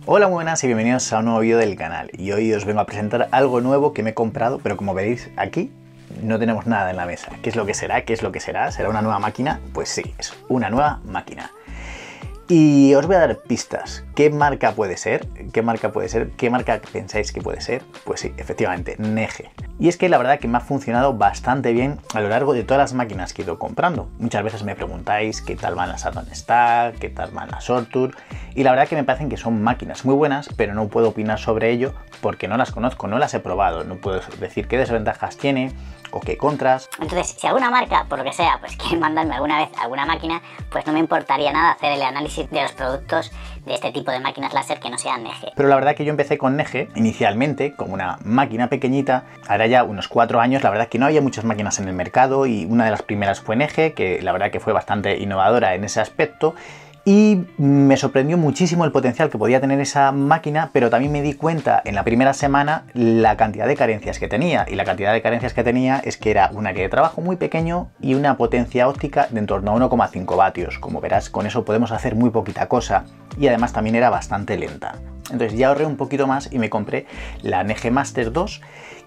Hola, muy buenas y bienvenidos a un nuevo vídeo del canal. Y hoy os vengo a presentar algo nuevo que me he comprado, pero como veréis aquí no tenemos nada en la mesa. ¿Qué es lo que será? ¿Qué es lo que será? ¿Será una nueva máquina? Pues sí, es una nueva máquina. Y os voy a dar pistas. ¿Qué marca puede ser? ¿Qué marca puede ser? ¿Qué marca pensáis que puede ser? Pues sí, efectivamente, NEGE. Y es que la verdad que me ha funcionado bastante bien a lo largo de todas las máquinas que he ido comprando. Muchas veces me preguntáis qué tal van las Atom Stack, qué tal van las Sortur, y la verdad que me parecen que son máquinas muy buenas, pero no puedo opinar sobre ello porque no las conozco, no las he probado, no puedo decir qué desventajas tiene o qué contras. Entonces, si alguna marca, por lo que sea, pues quiere mandarme alguna vez alguna máquina, pues no me importaría nada hacer el análisis de los productos de este tipo de máquinas láser que no sean NEGE. Pero la verdad que yo empecé con NEGE inicialmente como una máquina pequeñita, ahora ya unos 4 años, la verdad que no había muchas máquinas en el mercado y una de las primeras fue NEGE, que la verdad que fue bastante innovadora en ese aspecto. Y me sorprendió muchísimo el potencial que podía tener esa máquina, pero también me di cuenta en la primera semana la cantidad de carencias que tenía. Y la cantidad de carencias que tenía es que era un área de trabajo muy pequeño y una potencia óptica de en torno a 1,5 vatios. Como verás, con eso podemos hacer muy poquita cosa y además también era bastante lenta. Entonces ya ahorré un poquito más y me compré la NEGE Master 2,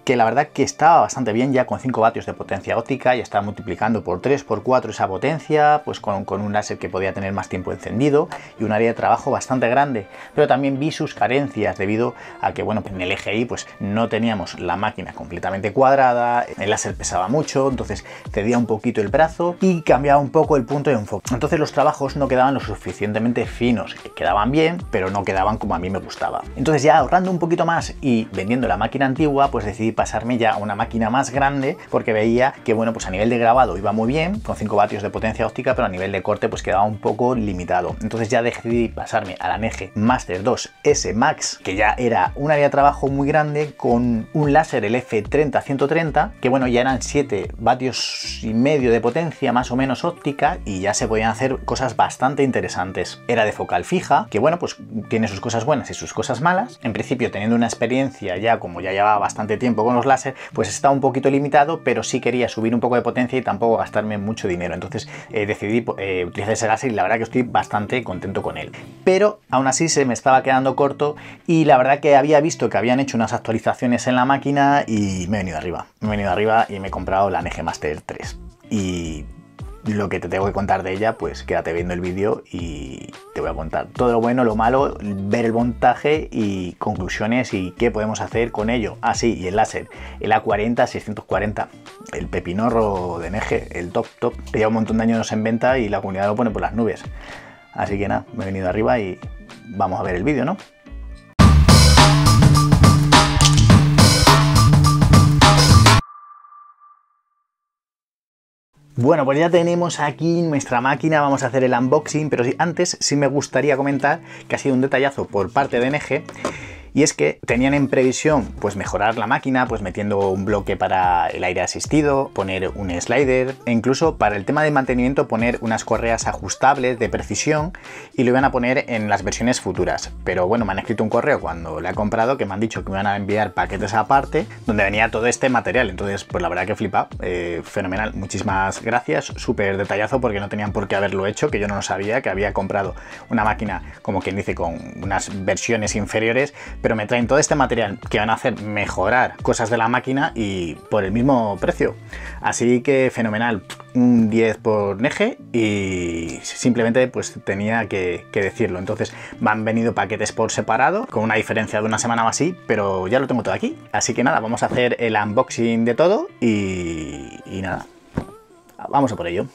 que la verdad que estaba bastante bien, ya con 5 vatios de potencia óptica, ya estaba multiplicando por 3, por 4 esa potencia, pues con un láser que podía tener más tiempo encendido y un área de trabajo bastante grande. Pero también vi sus carencias debido a que, bueno, en el EGI pues no teníamos la máquina completamente cuadrada, el láser pesaba mucho, entonces cedía un poquito el brazo y cambiaba un poco el punto de enfoque. Entonces los trabajos no quedaban lo suficientemente finos, quedaban bien, pero no quedaban como a mí me gustaba. Entonces ya ahorrando un poquito más y vendiendo la máquina antigua, pues decidí pasarme ya a una máquina más grande porque veía que, bueno, pues a nivel de grabado iba muy bien, con 5 vatios de potencia óptica, pero a nivel de corte pues quedaba un poco limitado. Entonces ya decidí pasarme a la NEGE Master 2 S Max, que ya era un área de trabajo muy grande con un láser, el F30-130, que bueno, ya eran 7 vatios y medio de potencia más o menos óptica y ya se podían hacer cosas bastante interesantes. Era de focal fija, que bueno, pues tiene sus cosas buenas y sus cosas malas. En principio, teniendo una experiencia ya, como ya llevaba bastante tiempo con los láser, pues estaba un poquito limitado, pero sí quería subir un poco de potencia y tampoco gastarme mucho dinero. Entonces decidí utilizar ese láser y la verdad que estoy bastante contento con él. Pero aún así se me estaba quedando corto y la verdad que había visto que habían hecho unas actualizaciones en la máquina y me he venido arriba. Me he venido arriba y me he comprado la NEGE Master 3. Y lo que te tengo que contar de ella, pues quédate viendo el vídeo y te voy a contar todo lo bueno, lo malo, ver el montaje y conclusiones y qué podemos hacer con ello. Ah, sí, y el láser, el A40-640, el pepinorro de NEGE, el top, que lleva un montón de años en venta y la comunidad lo pone por las nubes. Así que nada, me he venido arriba y vamos a ver el vídeo, ¿no? Bueno, pues ya tenemos aquí nuestra máquina, vamos a hacer el unboxing, pero antes sí me gustaría comentar que ha sido un detallazo por parte de NEGE. Y es que tenían en previsión pues mejorar la máquina, pues metiendo un bloque para el aire asistido, poner un slider e incluso para el tema de mantenimiento poner unas correas ajustables de precisión y lo iban a poner en las versiones futuras. Pero bueno, me han escrito un correo cuando lo he comprado que me han dicho que me van a enviar paquetes aparte donde venía todo este material. Entonces pues la verdad que flipa, fenomenal. Muchísimas gracias, súper detallazo porque no tenían por qué haberlo hecho, que yo no lo sabía, que había comprado una máquina como quien dice con unas versiones inferiores, pero me traen todo este material que van a hacer mejorar cosas de la máquina y por el mismo precio. Así que fenomenal, un 10 por NEGE y simplemente pues tenía que decirlo. Entonces me han venido paquetes por separado con una diferencia de una semana o así, pero ya lo tengo todo aquí. Así que nada, vamos a hacer el unboxing de todo y nada, vamos a por ello.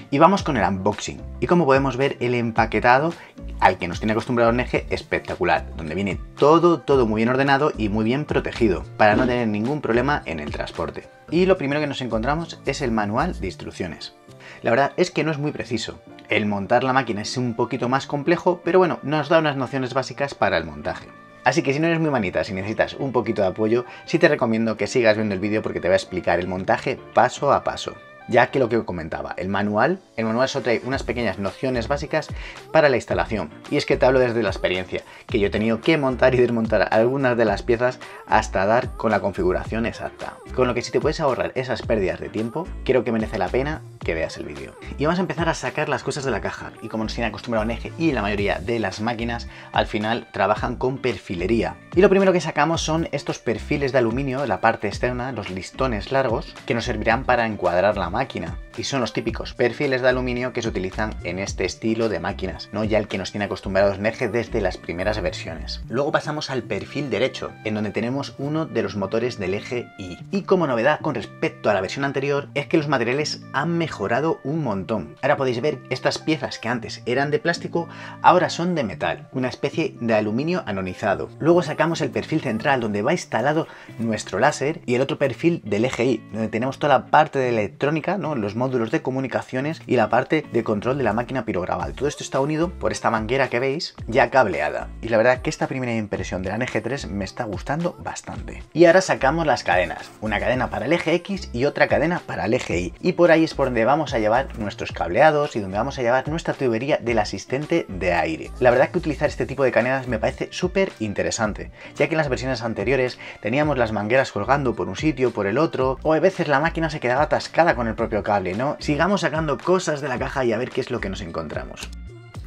Y vamos con el unboxing. Y como podemos ver, el empaquetado al que nos tiene acostumbrado NEGE, espectacular, donde viene todo muy bien ordenado y muy bien protegido para no tener ningún problema en el transporte. Y lo primero que nos encontramos es el manual de instrucciones. La verdad es que no es muy preciso. El montar la máquina es un poquito más complejo, pero bueno, nos da unas nociones básicas para el montaje. Así que si no eres muy manita, si necesitas un poquito de apoyo, sí te recomiendo que sigas viendo el vídeo porque te va a explicar el montaje paso a paso. Ya que lo que comentaba, el manual solo trae unas pequeñas nociones básicas para la instalación. Y es que te hablo desde la experiencia, que yo he tenido que montar y desmontar algunas de las piezas hasta dar con la configuración exacta. Con lo que si te puedes ahorrar esas pérdidas de tiempo, creo que merece la pena que veas el vídeo. Y vamos a empezar a sacar las cosas de la caja. Y como nos tiene acostumbrado NG y la mayoría de las máquinas, al final trabajan con perfilería. Y lo primero que sacamos son estos perfiles de aluminio, la parte externa, los listones largos, que nos servirán para encuadrar la máquina. Y son los típicos perfiles de aluminio que se utilizan en este estilo de máquinas, no ya el que nos tiene acostumbrados NG desde las primeras versiones. Luego pasamos al perfil derecho, en donde tenemos uno de los motores del eje Y. Y como novedad con respecto a la versión anterior, es que los materiales han mejorado un montón. Ahora podéis ver estas piezas que antes eran de plástico, ahora son de metal, una especie de aluminio anodizado. Luego sacamos el perfil central, donde va instalado nuestro láser, y el otro perfil del eje Y, donde tenemos toda la parte de electrónica, ¿no? Los módulos de comunicaciones y la parte de control de la máquina pirograbal. Todo esto está unido por esta manguera que veis ya cableada. Y la verdad que esta primera impresión de la NG3 me está gustando bastante. Y ahora sacamos las cadenas. Una cadena para el eje X y otra cadena para el eje Y. Y por ahí es por donde vamos a llevar nuestros cableados y donde vamos a llevar nuestra tubería del asistente de aire. La verdad que utilizar este tipo de cadenas me parece súper interesante, ya que en las versiones anteriores teníamos las mangueras colgando por un sitio, por el otro, o a veces la máquina se quedaba atascada con el propio cable, ¿no? Sigamos sacando cosas de la caja y a ver qué es lo que nos encontramos.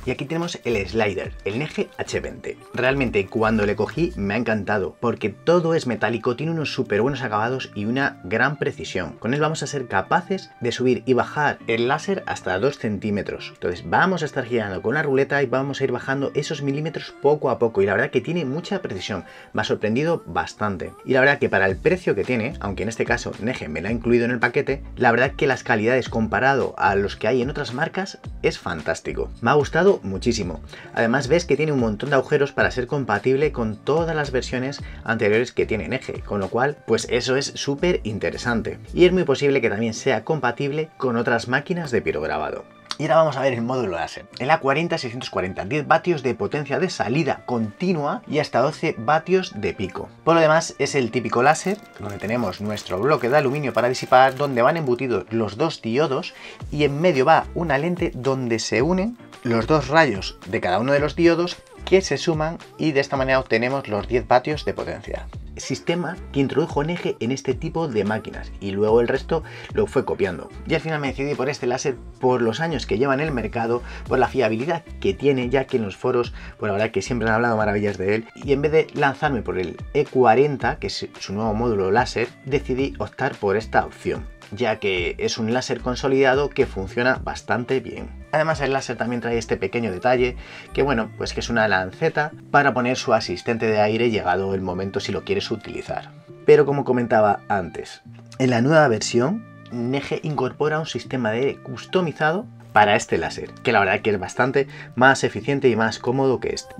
Y aquí tenemos el slider, el NG H20. Realmente cuando le cogí me ha encantado porque todo es metálico, tiene unos súper buenos acabados y una gran precisión. Con él vamos a ser capaces de subir y bajar el láser hasta 2 centímetros. Entonces vamos a estar girando con la ruleta y vamos a ir bajando esos milímetros poco a poco. Y la verdad que tiene mucha precisión, me ha sorprendido bastante. Y la verdad que para el precio que tiene, aunque en este caso NG me lo ha incluido en el paquete, la verdad que las calidades comparado a los que hay en otras marcas es fantástico. Me ha gustado muchísimo. Además ves que tiene un montón de agujeros para ser compatible con todas las versiones anteriores que tiene NG, con lo cual pues eso es súper interesante. Y es muy posible que también sea compatible con otras máquinas de pirograbado. Y ahora vamos a ver el módulo láser. El A40-640, 10 vatios de potencia de salida continua y hasta 12 vatios de pico. Por lo demás es el típico láser, donde tenemos nuestro bloque de aluminio para disipar, donde van embutidos los dos diodos y en medio va una lente donde se unen los dos rayos de cada uno de los diodos que se suman y de esta manera obtenemos los 10 vatios de potencia. Sistema que introdujo NG en este tipo de máquinas y luego el resto lo fue copiando. Y al final me decidí por este láser por los años que lleva en el mercado, por la fiabilidad que tiene, ya que en los foros por la verdad que siempre han hablado maravillas de él, y en vez de lanzarme por el E40, que es su nuevo módulo láser, decidí optar por esta opción, ya que es un láser consolidado que funciona bastante bien. Además el láser también trae este pequeño detalle que bueno, pues que es una lanceta para poner su asistente de aire llegado el momento si lo quieres utilizar. Pero como comentaba antes, en la nueva versión NG incorpora un sistema de aire customizado para este láser, que la verdad que es bastante más eficiente y más cómodo que este.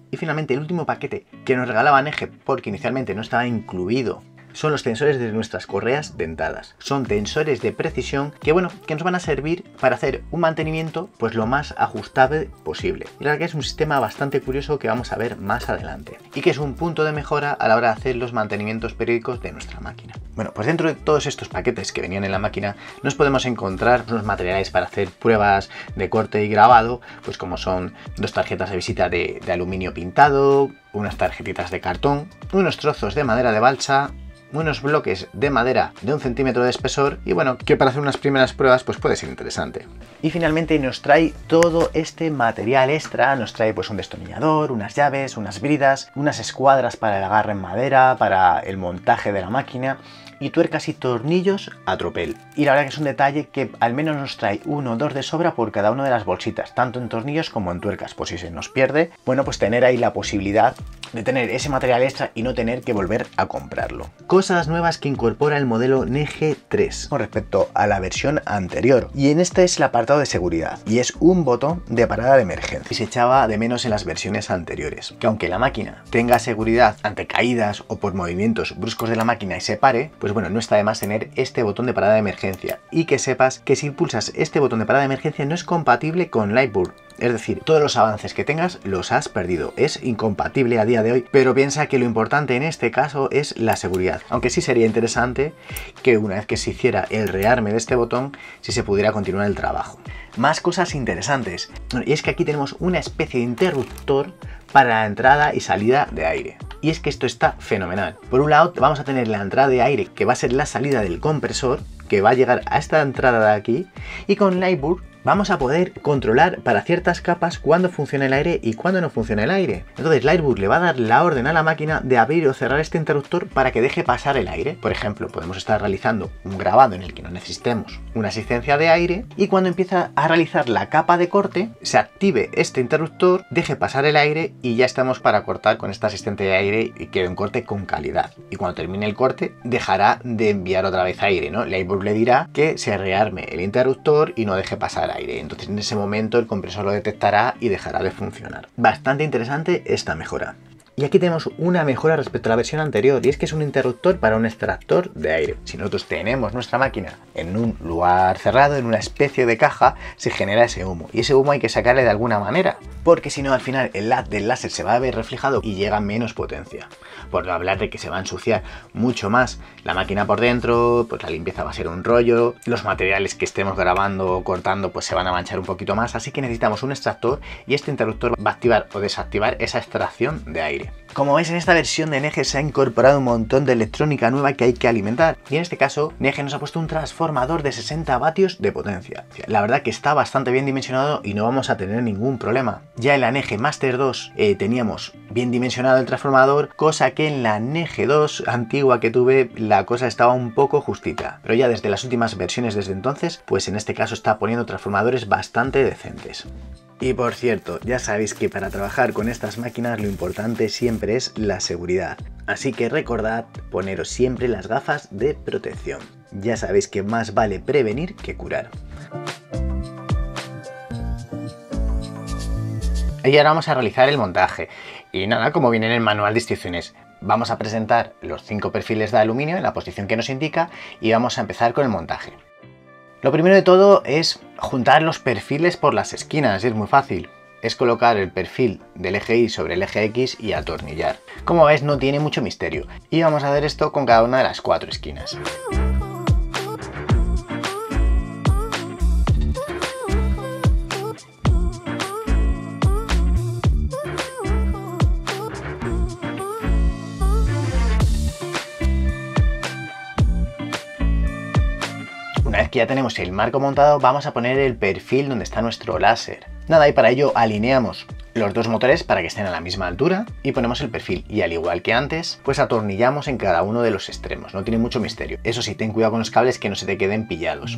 Y finalmente el último paquete que nos regalaba NG, porque inicialmente no estaba incluido, son los tensores de nuestras correas dentadas. Son tensores de precisión que bueno, que nos van a servir para hacer un mantenimiento pues lo más ajustable posible. Y la verdad que es un sistema bastante curioso que vamos a ver más adelante y que es un punto de mejora a la hora de hacer los mantenimientos periódicos de nuestra máquina. Bueno, pues dentro de todos estos paquetes que venían en la máquina nos podemos encontrar unos materiales para hacer pruebas de corte y grabado, pues como son 2 tarjetas de visita de aluminio pintado, unas tarjetitas de cartón, unos trozos de madera de balsa, unos bloques de madera de 1 centímetro de espesor y bueno, que para hacer unas primeras pruebas pues puede ser interesante. Y finalmente nos trae todo este material extra, nos trae pues un destornillador, unas llaves, unas bridas, unas escuadras para el agarre en madera, para el montaje de la máquina y tuercas y tornillos a tropel. Y la verdad que es un detalle que al menos nos trae 1 o 2 de sobra por cada una de las bolsitas, tanto en tornillos como en tuercas, por si se nos pierde, bueno pues tener ahí la posibilidad de tener ese material extra y no tener que volver a comprarlo. Cosas nuevas que incorpora el modelo NG3 con respecto a la versión anterior, y en este es el apartado de seguridad y es un botón de parada de emergencia y se echaba de menos en las versiones anteriores, que aunque la máquina tenga seguridad ante caídas o por movimientos bruscos de la máquina y se pare, pues bueno, no está de más tener este botón de parada de emergencia y que sepas que si pulsas este botón de parada de emergencia no es compatible con Lightburn. Es decir, todos los avances que tengas los has perdido, es incompatible a día de hoy, pero piensa que lo importante en este caso es la seguridad, aunque sí sería interesante que una vez que se hiciera el rearme de este botón, si se pudiera continuar el trabajo. Más cosas interesantes, y es que aquí tenemos una especie de interruptor para la entrada y salida de aire. Y es que esto está fenomenal. Por un lado vamos a tener la entrada de aire, que va a ser la salida del compresor, que va a llegar a esta entrada de aquí, y con Lightburn vamos a poder controlar para ciertas capas cuándo funciona el aire y cuándo no funciona el aire. Entonces Lightburn le va a dar la orden a la máquina de abrir o cerrar este interruptor para que deje pasar el aire. Por ejemplo, podemos estar realizando un grabado en el que no necesitemos una asistencia de aire y cuando empieza a realizar la capa de corte, se active este interruptor, deje pasar el aire y ya estamos para cortar con esta asistente de aire y quede un corte con calidad. Y cuando termine el corte, dejará de enviar otra vez aire, ¿no? Lightburn le dirá que se rearme el interruptor y no deje pasar aire. Entonces en ese momento el compresor lo detectará y dejará de funcionar. Bastante interesante esta mejora. Y aquí tenemos una mejora respecto a la versión anterior, y es que es un interruptor para un extractor de aire. Si nosotros tenemos nuestra máquina en un lugar cerrado, en una especie de caja, se genera ese humo. Y ese humo hay que sacarle de alguna manera, porque si no al final el haz del láser se va a ver reflejado y llega menos potencia. Por no hablar de que se va a ensuciar mucho más la máquina por dentro, pues la limpieza va a ser un rollo, los materiales que estemos grabando o cortando pues se van a manchar un poquito más, así que necesitamos un extractor y este interruptor va a activar o desactivar esa extracción de aire. Como veis, en esta versión de NEGE se ha incorporado un montón de electrónica nueva que hay que alimentar, y en este caso NEGE nos ha puesto un transformador de 60 vatios de potencia. La verdad que está bastante bien dimensionado y no vamos a tener ningún problema. Ya en la NEGE Master 2 teníamos bien dimensionado el transformador, cosa que en la NEGE 2 antigua que tuve la cosa estaba un poco justita, pero ya desde las últimas versiones desde entonces, pues en este caso está poniendo transformadores bastante decentes. Y por cierto, ya sabéis que para trabajar con estas máquinas lo importante siempre es la seguridad. Así que recordad poneros siempre las gafas de protección. Ya sabéis que más vale prevenir que curar. Y ahora vamos a realizar el montaje. Y nada, como viene en el manual de instrucciones, vamos a presentar los 5 perfiles de aluminio en la posición que nos indica y vamos a empezar con el montaje. Lo primero de todo es juntar los perfiles por las esquinas, es muy fácil. Es colocar el perfil del eje Y sobre el eje X y atornillar. Como ves, no tiene mucho misterio. Y vamos a hacer esto con cada una de las 4 esquinas. Una vez que ya tenemos el marco montado, vamos a poner el perfil donde está nuestro láser. Nada, y para ello alineamos los 2 motores para que estén a la misma altura y ponemos el perfil. Y al igual que antes, pues atornillamos en cada uno de los extremos. No tiene mucho misterio. Eso sí, ten cuidado con los cables que no se te queden pillados.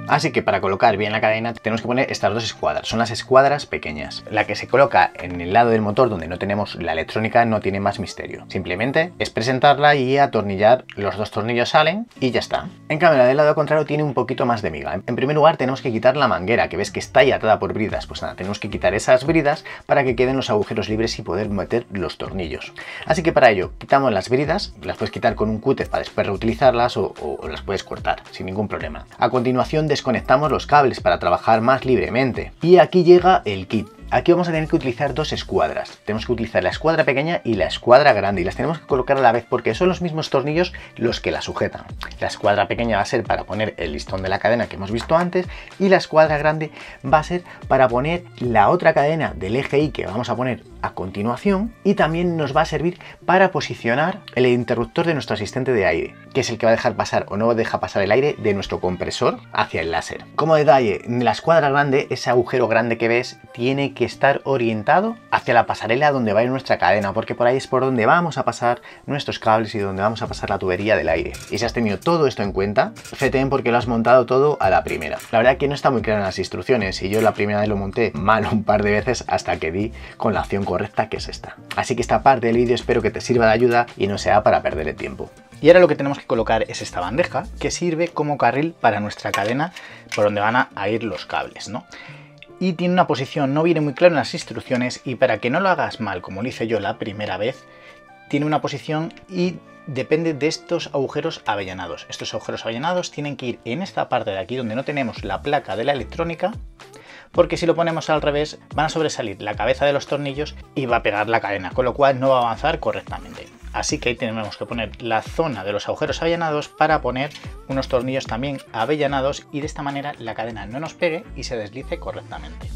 Así que para colocar bien la cadena tenemos que poner estas 2 escuadras, son las escuadras pequeñas. La que se coloca en el lado del motor donde no tenemos la electrónica no tiene más misterio. Simplemente es presentarla y atornillar, los 2 tornillos salen y ya está. En cambio la del lado contrario tiene un poquito más de miga. En primer lugar tenemos que quitar la manguera, que ves que está ya atada por bridas. Pues nada, tenemos que quitar esas bridas para que queden los agujeros libres y poder meter los tornillos. Así que para ello quitamos las bridas, las puedes quitar con un cúter para después reutilizarlas o las puedes cortar sin ningún problema. A continuación desconectamos los cables para trabajar más libremente. Y aquí llega el kit. Aquí vamos a tener que utilizar 2 escuadras. Tenemos que utilizar la escuadra pequeña y la escuadra grande. Y las tenemos que colocar a la vez porque son los mismos tornillos los que la sujetan. La escuadra pequeña va a ser para poner el listón de la cadena que hemos visto antes. Y la escuadra grande va a ser para poner la otra cadena del eje Y que vamos a poner a continuación. Y también nos va a servir para posicionar el interruptor de nuestro asistente de aire, que es el que va a dejar pasar o no deja pasar el aire de nuestro compresor hacia el láser. Como detalle, en la escuadra grande, ese agujero grande que ves tiene que estar orientado hacia la pasarela donde va a ir nuestra cadena, porque por ahí es por donde vamos a pasar nuestros cables y donde vamos a pasar la tubería del aire. Y si has tenido todo esto en cuenta, feten porque lo has montado todo a la primera. La verdad que no está muy claro en las instrucciones y yo la primera vez lo monté mal un par de veces hasta que di con la opción correcta, que es esta. Así que esta parte del vídeo espero que te sirva de ayuda y no sea para perder el tiempo. Y ahora lo que tenemos que colocar es esta bandeja que sirve como carril para nuestra cadena por donde van a ir los cables, ¿no? Y tiene una posición, no viene muy claro en las instrucciones y para que no lo hagas mal como lo hice yo la primera vez, tiene una posición y depende de estos agujeros avellanados. Estos agujeros avellanados tienen que ir en esta parte de aquí donde no tenemos la placa de la electrónica, porque si lo ponemos al revés van a sobresalir la cabeza de los tornillos y va a pegar la cadena, con lo cual no va a avanzar correctamente. Así que ahí tenemos que poner la zona de los agujeros avellanados para poner unos tornillos también avellanados y de esta manera la cadena no nos pegue y se deslice correctamente.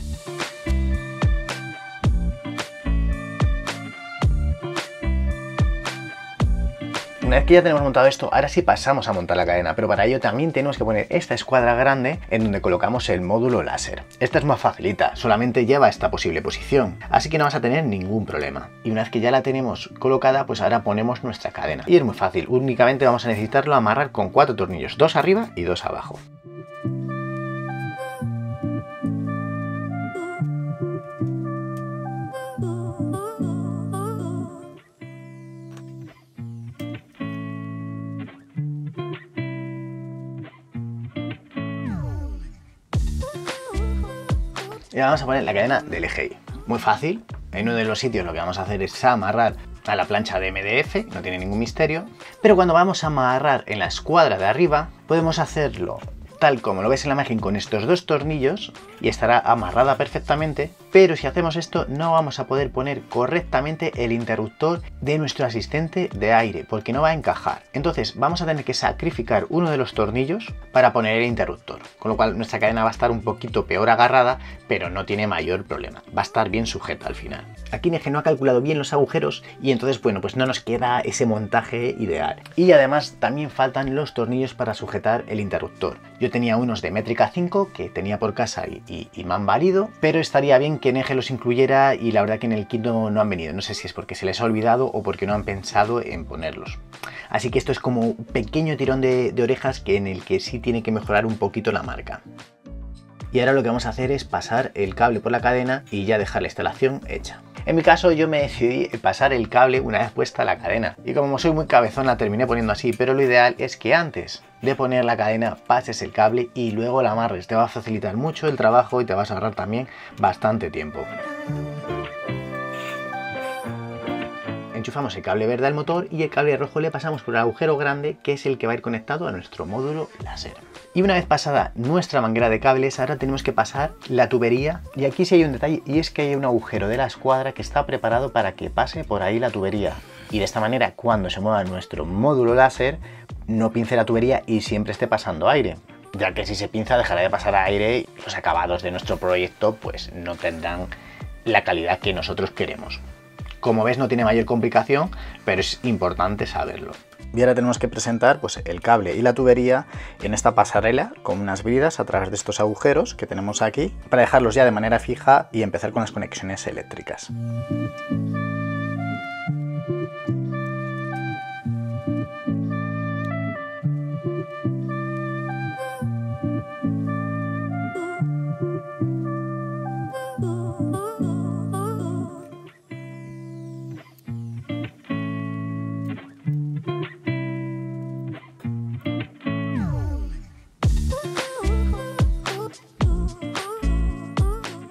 Una vez que ya tenemos montado esto, ahora sí pasamos a montar la cadena, pero para ello también tenemos que poner esta escuadra grande en donde colocamos el módulo láser. Esta es más facilita, solamente lleva esta posible posición, así que no vas a tener ningún problema. Y una vez que ya la tenemos colocada, pues ahora ponemos nuestra cadena. Y es muy fácil, únicamente vamos a necesitarlo amarrar con 4 tornillos, 2 arriba y 2 abajo. Y ahora vamos a poner la cadena del eje Y. Muy fácil, en uno de los sitios lo que vamos a hacer es amarrar a la plancha de MDF, no tiene ningún misterio, pero cuando vamos a amarrar en la escuadra de arriba, podemos hacerlo tal como lo ves en la imagen con estos 2 tornillos y estará amarrada perfectamente, pero si hacemos esto no vamos a poder poner correctamente el interruptor de nuestro asistente de aire porque no va a encajar. Entonces vamos a tener que sacrificar uno de los tornillos para poner el interruptor, con lo cual nuestra cadena va a estar un poquito peor agarrada, pero no tiene mayor problema, va a estar bien sujeta al final. Aquí Neje no ha calculado bien los agujeros y entonces bueno, pues no nos queda ese montaje ideal. Y además también faltan los tornillos para sujetar el interruptor. Yo tenía unos de métrica 5 que tenía por casa y me han valido, pero estaría bien que Neje los incluyera y la verdad que en el kit no han venido. No sé si es porque se les ha olvidado o porque no han pensado en ponerlos. Así que esto es como un pequeño tirón de orejas en el que sí tiene que mejorar un poquito la marca. Y ahora lo que vamos a hacer es pasar el cable por la cadena y ya dejar la instalación hecha. En mi caso yo me decidí pasar el cable una vez puesta la cadena y como soy muy cabezona terminé poniendo así, pero lo ideal es que antes de poner la cadena pases el cable y luego la amarres. Te va a facilitar mucho el trabajo y te vas a ahorrar también bastante tiempo. Enchufamos el cable verde al motor y el cable rojo le pasamos por el agujero grande que es el que va a ir conectado a nuestro módulo láser. Y una vez pasada nuestra manguera de cables, ahora tenemos que pasar la tubería y aquí sí hay un detalle y es que hay un agujero de la escuadra que está preparado para que pase por ahí la tubería. Y de esta manera cuando se mueva nuestro módulo láser no pince la tubería y siempre esté pasando aire. Ya que si se pinza dejará de pasar aire y los acabados de nuestro proyecto pues no tendrán la calidad que nosotros queremos. Como ves no tiene mayor complicación, pero es importante saberlo. Y ahora tenemos que presentar pues, el cable y la tubería en esta pasarela con unas bridas a través de estos agujeros que tenemos aquí para dejarlos ya de manera fija y empezar con las conexiones eléctricas.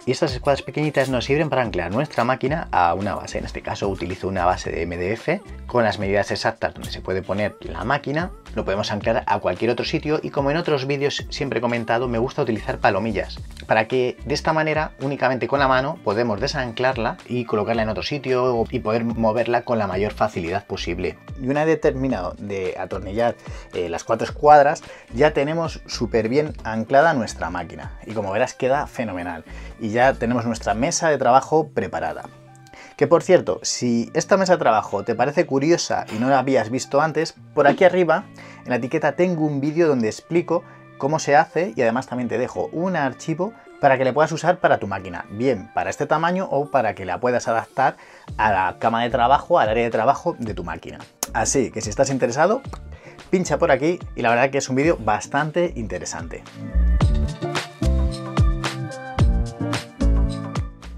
Y estas escuadras pequeñitas nos sirven para anclar nuestra máquina a una base. En este caso utilizo una base de MDF con las medidas exactas donde se puede poner la máquina. Lo podemos anclar a cualquier otro sitio y como en otros vídeos siempre he comentado, me gusta utilizar palomillas para que de esta manera únicamente con la mano podemos desanclarla y colocarla en otro sitio y poder moverla con la mayor facilidad posible. Y una vez terminado de atornillar las 4 escuadras, ya tenemos súper bien anclada nuestra máquina y como verás queda fenomenal y ya tenemos nuestra mesa de trabajo preparada. Que por cierto, si esta mesa de trabajo te parece curiosa y no la habías visto antes, por aquí arriba en la etiqueta tengo un vídeo donde explico cómo se hace y además también te dejo un archivo para que le puedas usar para tu máquina, bien para este tamaño o para que la puedas adaptar a la cama de trabajo, al área de trabajo de tu máquina. Así que si estás interesado, pincha por aquí y la verdad que es un vídeo bastante interesante.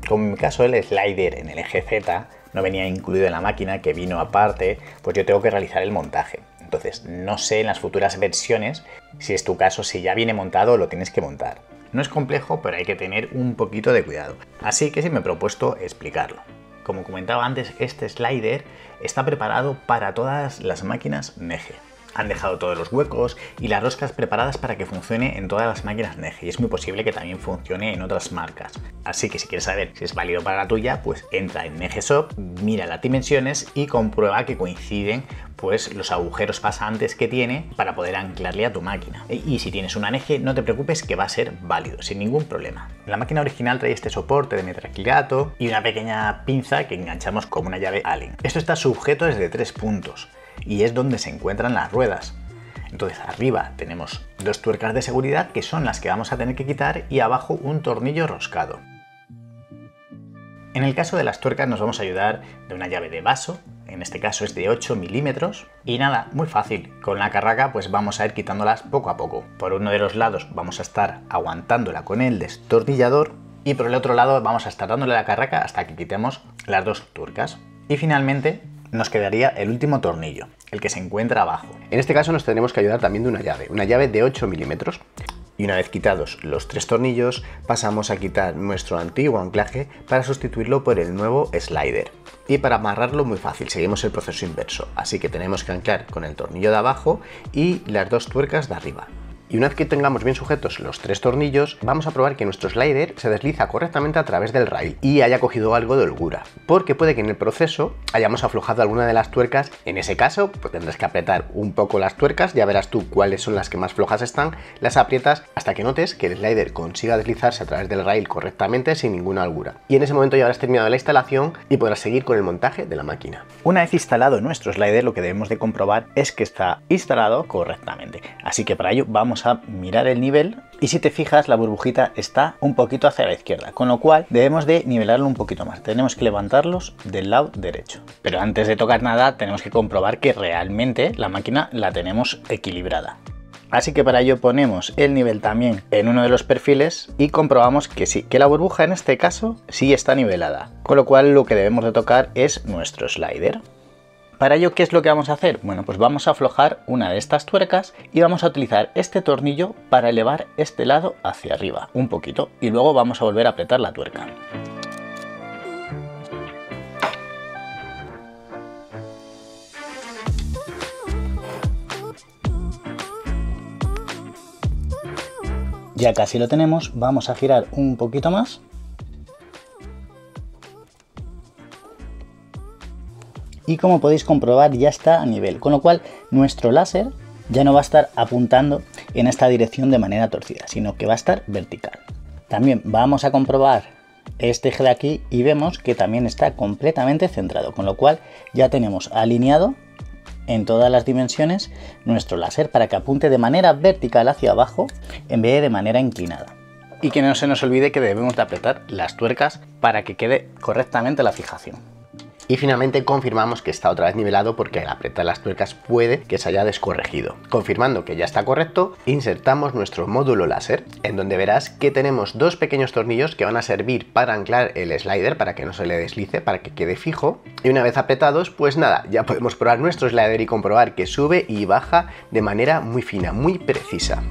Como en mi caso el slider en el eje Z no venía incluido en la máquina, que vino aparte, pues yo tengo que realizar el montaje. Entonces no sé en las futuras versiones si es tu caso, si ya viene montado o lo tienes que montar. No es complejo, pero hay que tener un poquito de cuidado. Así que sí me he propuesto explicarlo. Como comentaba antes, este slider está preparado para todas las máquinas Neje. Han dejado todos los huecos y las roscas preparadas para que funcione en todas las máquinas NEGE, y es muy posible que también funcione en otras marcas. Así que si quieres saber si es válido para la tuya, pues entra en NEGE Shop, mira las dimensiones y comprueba que coinciden pues los agujeros pasantes que tiene para poder anclarle a tu máquina. Y si tienes una NEGE, no te preocupes que va a ser válido, sin ningún problema. La máquina original trae este soporte de metacrilato y una pequeña pinza que enganchamos como una llave Allen. Esto está sujeto desde 3 puntos y es donde se encuentran las ruedas. Entonces arriba tenemos 2 tuercas de seguridad que son las que vamos a tener que quitar y abajo un tornillo roscado. En el caso de las tuercas nos vamos a ayudar de una llave de vaso, en este caso es de 8 milímetros, y nada, muy fácil, con la carraca pues vamos a ir quitándolas poco a poco. Por uno de los lados vamos a estar aguantándola con el destornillador y por el otro lado vamos a estar dándole la carraca hasta que quitemos las 2 tuercas. Y finalmente nos quedaría el último tornillo, el que se encuentra abajo. En este caso nos tendremos que ayudar también de una llave de 8 milímetros. Y una vez quitados los 3 tornillos, pasamos a quitar nuestro antiguo anclaje para sustituirlo por el nuevo slider. Y para amarrarlo muy fácil, seguimos el proceso inverso, así que tenemos que anclar con el tornillo de abajo y las 2 tuercas de arriba. Y una vez que tengamos bien sujetos los 3 tornillos, vamos a probar que nuestro slider se desliza correctamente a través del rail y haya cogido algo de holgura, porque puede que en el proceso hayamos aflojado alguna de las tuercas. En ese caso, pues tendrás que apretar un poco las tuercas, ya verás tú cuáles son las que más flojas están, las aprietas hasta que notes que el slider consiga deslizarse a través del rail correctamente sin ninguna holgura. Y en ese momento ya habrás terminado la instalación y podrás seguir con el montaje de la máquina. Una vez instalado nuestro slider, lo que debemos de comprobar es que está instalado correctamente, así que para ello vamos a mirar el nivel y si te fijas la burbujita está un poquito hacia la izquierda, con lo cual debemos de nivelarlo un poquito más, tenemos que levantarlos del lado derecho. Pero antes de tocar nada tenemos que comprobar que realmente la máquina la tenemos equilibrada. Así que para ello ponemos el nivel también en uno de los perfiles y comprobamos que sí, que la burbuja en este caso sí está nivelada, con lo cual lo que debemos de tocar es nuestro slider. Para ello, ¿qué es lo que vamos a hacer? Bueno, pues vamos a aflojar una de estas tuercas y vamos a utilizar este tornillo para elevar este lado hacia arriba un poquito y luego vamos a volver a apretar la tuerca. Ya casi lo tenemos, vamos a girar un poquito más. Y como podéis comprobar ya está a nivel, con lo cual nuestro láser ya no va a estar apuntando en esta dirección de manera torcida, sino que va a estar vertical. También vamos a comprobar este eje de aquí y vemos que también está completamente centrado, con lo cual ya tenemos alineado en todas las dimensiones nuestro láser para que apunte de manera vertical hacia abajo en vez de manera inclinada. Y que no se nos olvide que debemos de apretar las tuercas para que quede correctamente la fijación. Y finalmente confirmamos que está otra vez nivelado porque al apretar las tuercas puede que se haya descorregido. Confirmando que ya está correcto, insertamos nuestro módulo láser, en donde verás que tenemos 2 pequeños tornillos que van a servir para anclar el slider para que no se le deslice, para que quede fijo. Y una vez apretados, pues nada, ya podemos probar nuestro slider y comprobar que sube y baja de manera muy fina, muy precisa.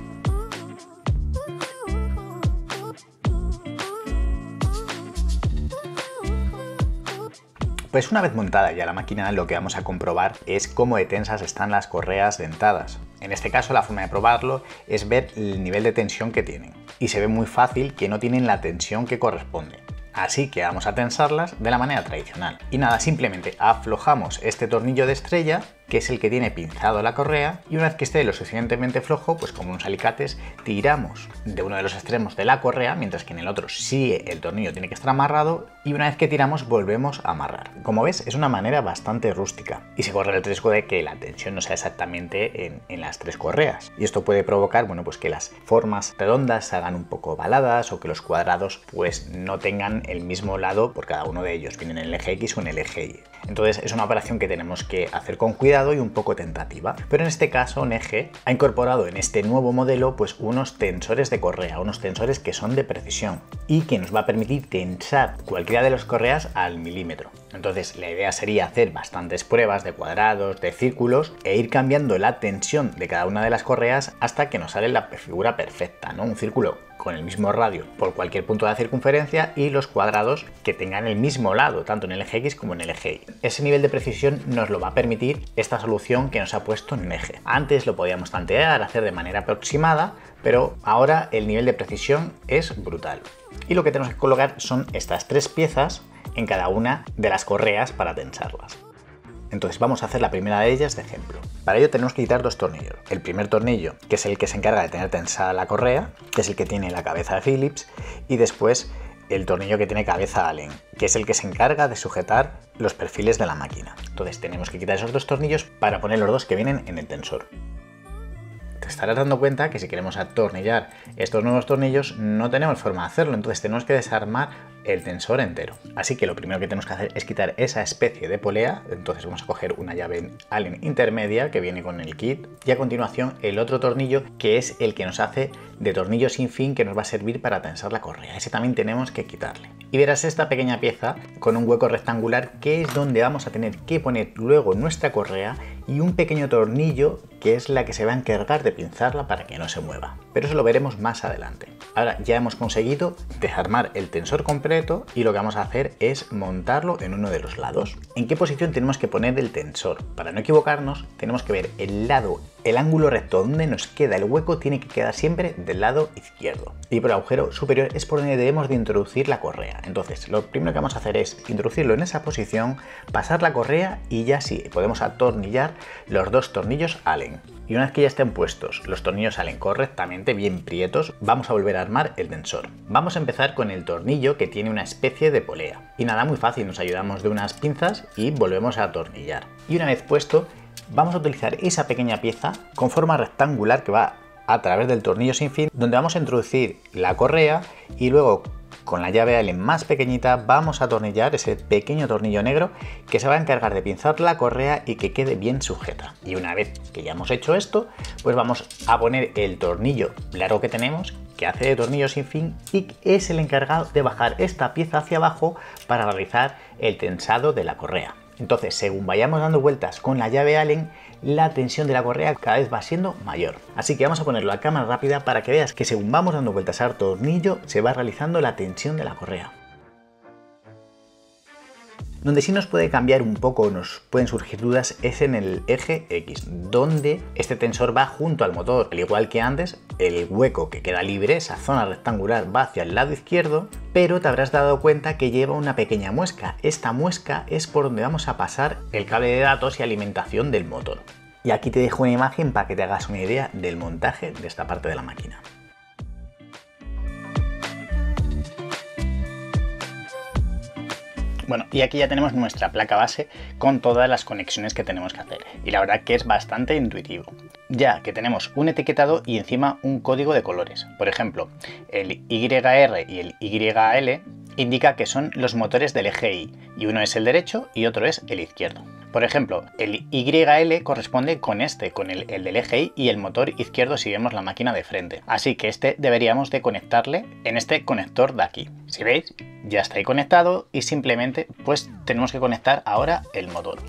Pues una vez montada ya la máquina, lo que vamos a comprobar es cómo de tensas están las correas dentadas. En este caso la forma de probarlo es ver el nivel de tensión que tienen. Y se ve muy fácil que no tienen la tensión que corresponde. Así que vamos a tensarlas de la manera tradicional. Y nada, simplemente aflojamos este tornillo de estrella, que es el que tiene pinzado la correa, y una vez que esté lo suficientemente flojo, pues con unos alicates tiramos de uno de los extremos de la correa, mientras que en el otro sí el tornillo tiene que estar amarrado, y una vez que tiramos volvemos a amarrar. Como ves, es una manera bastante rústica y se corre el riesgo de que la tensión no sea exactamente en las 3 correas. Y esto puede provocar, bueno, pues que las formas redondas se hagan un poco ovaladas o que los cuadrados pues no tengan el mismo lado por cada uno de ellos, vienen en el eje X o en el eje Y. Entonces es una operación que tenemos que hacer con cuidado y un poco tentativa. Pero en este caso NEGE ha incorporado en este nuevo modelo pues unos tensores de correa, unos tensores que son de precisión y que nos va a permitir tensar cualquiera de las correas al milímetro. Entonces la idea sería hacer bastantes pruebas de cuadrados, de círculos e ir cambiando la tensión de cada una de las correas hasta que nos sale la figura perfecta, ¿no? Un círculo con el mismo radio por cualquier punto de la circunferencia y los cuadrados que tengan el mismo lado, tanto en el eje X como en el eje Y. Ese nivel de precisión nos lo va a permitir esta solución que nos ha puesto en eje. Antes lo podíamos tantear, hacer de manera aproximada, pero ahora el nivel de precisión es brutal. Y lo que tenemos que colocar son estas 3 piezas en cada una de las correas para tensarlas. Entonces vamos a hacer la primera de ellas de ejemplo. Para ello tenemos que quitar 2 tornillos. El primer tornillo, que es el que se encarga de tener tensada la correa, que es el que tiene la cabeza de Phillips, y después el tornillo que tiene cabeza Allen, que es el que se encarga de sujetar los perfiles de la máquina. Entonces tenemos que quitar esos 2 tornillos para poner los 2 que vienen en el tensor. Te estarás dando cuenta que si queremos atornillar estos nuevos tornillos no tenemos forma de hacerlo, entonces tenemos que desarmar el tensor entero. Así que lo primero que tenemos que hacer es quitar esa especie de polea. Entonces vamos a coger una llave Allen intermedia que viene con el kit y a continuación el otro tornillo, que es el que nos hace de tornillo sin fin, que nos va a servir para tensar la correa. Ese también tenemos que quitarle. Y verás esta pequeña pieza con un hueco rectangular, que es donde vamos a tener que poner luego nuestra correa, y un pequeño tornillo que es la que se va a encargar de pinzarla para que no se mueva. Pero eso lo veremos más adelante. Ahora ya hemos conseguido desarmar el tensor completo y lo que vamos a hacer es montarlo en uno de los lados. ¿En qué posición tenemos que poner el tensor? Para no equivocarnos tenemos que ver el lado, el ángulo recto donde nos queda el hueco tiene que quedar siempre del lado izquierdo. Y por el agujero superior es por donde debemos de introducir la correa. Entonces lo primero que vamos a hacer es introducirlo en esa posición, pasar la correa y ya sí podemos atornillar los 2 tornillos Allen. Y una vez que ya estén puestos los tornillos Allen correctamente, bien prietos, vamos a volver a armar el tensor. Vamos a empezar con el tornillo que tiene una especie de polea. Y nada, muy fácil, nos ayudamos de unas pinzas y volvemos a atornillar. Y una vez puesto, vamos a utilizar esa pequeña pieza con forma rectangular que va a través del tornillo sin fin, donde vamos a introducir la correa y luego con la llave Allen más pequeñita vamos a atornillar ese pequeño tornillo negro que se va a encargar de pinzar la correa y que quede bien sujeta. Y una vez que ya hemos hecho esto, pues vamos a poner el tornillo largo que tenemos, que hace de tornillo sin fin y es el encargado de bajar esta pieza hacia abajo para realizar el tensado de la correa. Entonces, según vayamos dando vueltas con la llave Allen, la tensión de la correa cada vez va siendo mayor. Así que vamos a ponerlo a cámara rápida para que veas que según vamos dando vueltas al tornillo, se va realizando la tensión de la correa. Donde sí nos puede cambiar un poco, nos pueden surgir dudas, es en el eje X, donde este tensor va junto al motor. Al igual que antes, el hueco que queda libre, esa zona rectangular, va hacia el lado izquierdo, pero te habrás dado cuenta que lleva una pequeña muesca. Esta muesca es por donde vamos a pasar el cable de datos y alimentación del motor. Y aquí te dejo una imagen para que te hagas una idea del montaje de esta parte de la máquina. Bueno, y aquí ya tenemos nuestra placa base con todas las conexiones que tenemos que hacer. Y la verdad que es bastante intuitivo, ya que tenemos un etiquetado y encima un código de colores. Por ejemplo, el YR y el YL indica que son los motores del eje Y, y uno es el derecho y otro es el izquierdo. Por ejemplo, el YL corresponde con el del eje Y y el motor izquierdo si vemos la máquina de frente. Así que este deberíamos de conectarle en este conector de aquí. Si veis, ya está ahí conectado y simplemente pues tenemos que conectar ahora el motor.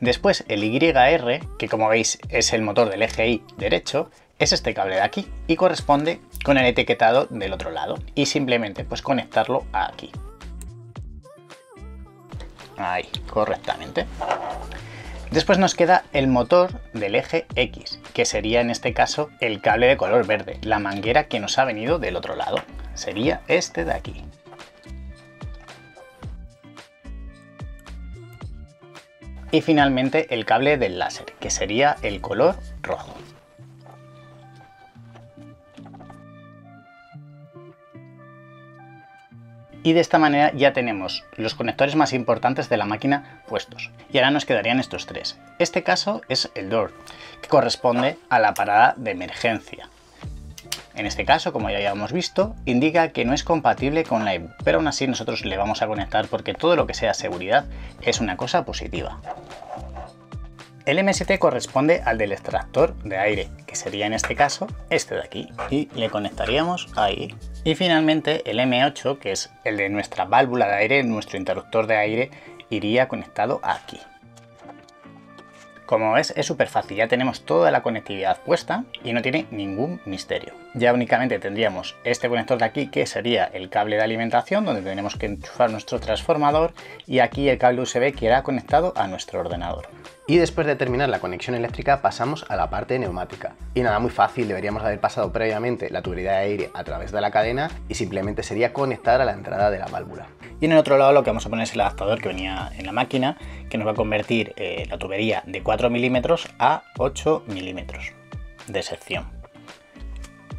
Después el YR, que como veis es el motor del eje Y derecho, es este cable de aquí y corresponde con el etiquetado del otro lado. Y simplemente pues conectarlo aquí. Ahí, correctamente. Después nos queda el motor del eje X, que sería en este caso el cable de color verde, la manguera que nos ha venido del otro lado. Sería este de aquí. Y finalmente el cable del láser, que sería el color rojo. Y de esta manera ya tenemos los conectores más importantes de la máquina puestos. Y ahora nos quedarían estos 3. Este caso es el door, que corresponde a la parada de emergencia. En este caso, como ya habíamos visto, indica que no es compatible con la EBU, pero aún así nosotros le vamos a conectar porque todo lo que sea seguridad es una cosa positiva. El MST corresponde al del extractor de aire, que sería en este caso este de aquí, y le conectaríamos ahí. Y finalmente el M8, que es el de nuestra válvula de aire, nuestro interruptor de aire, iría conectado aquí. Como ves, es súper fácil, ya tenemos toda la conectividad puesta y no tiene ningún misterio. Ya únicamente tendríamos este conector de aquí, que sería el cable de alimentación, donde tenemos que enchufar nuestro transformador, y aquí el cable USB que irá conectado a nuestro ordenador. Y después de terminar la conexión eléctrica pasamos a la parte neumática. Y nada, muy fácil, deberíamos haber pasado previamente la tubería de aire a través de la cadena y simplemente sería conectar a la entrada de la válvula. Y en el otro lado lo que vamos a poner es el adaptador que venía en la máquina, que nos va a convertir la tubería de 4 milímetros a 8 milímetros de sección.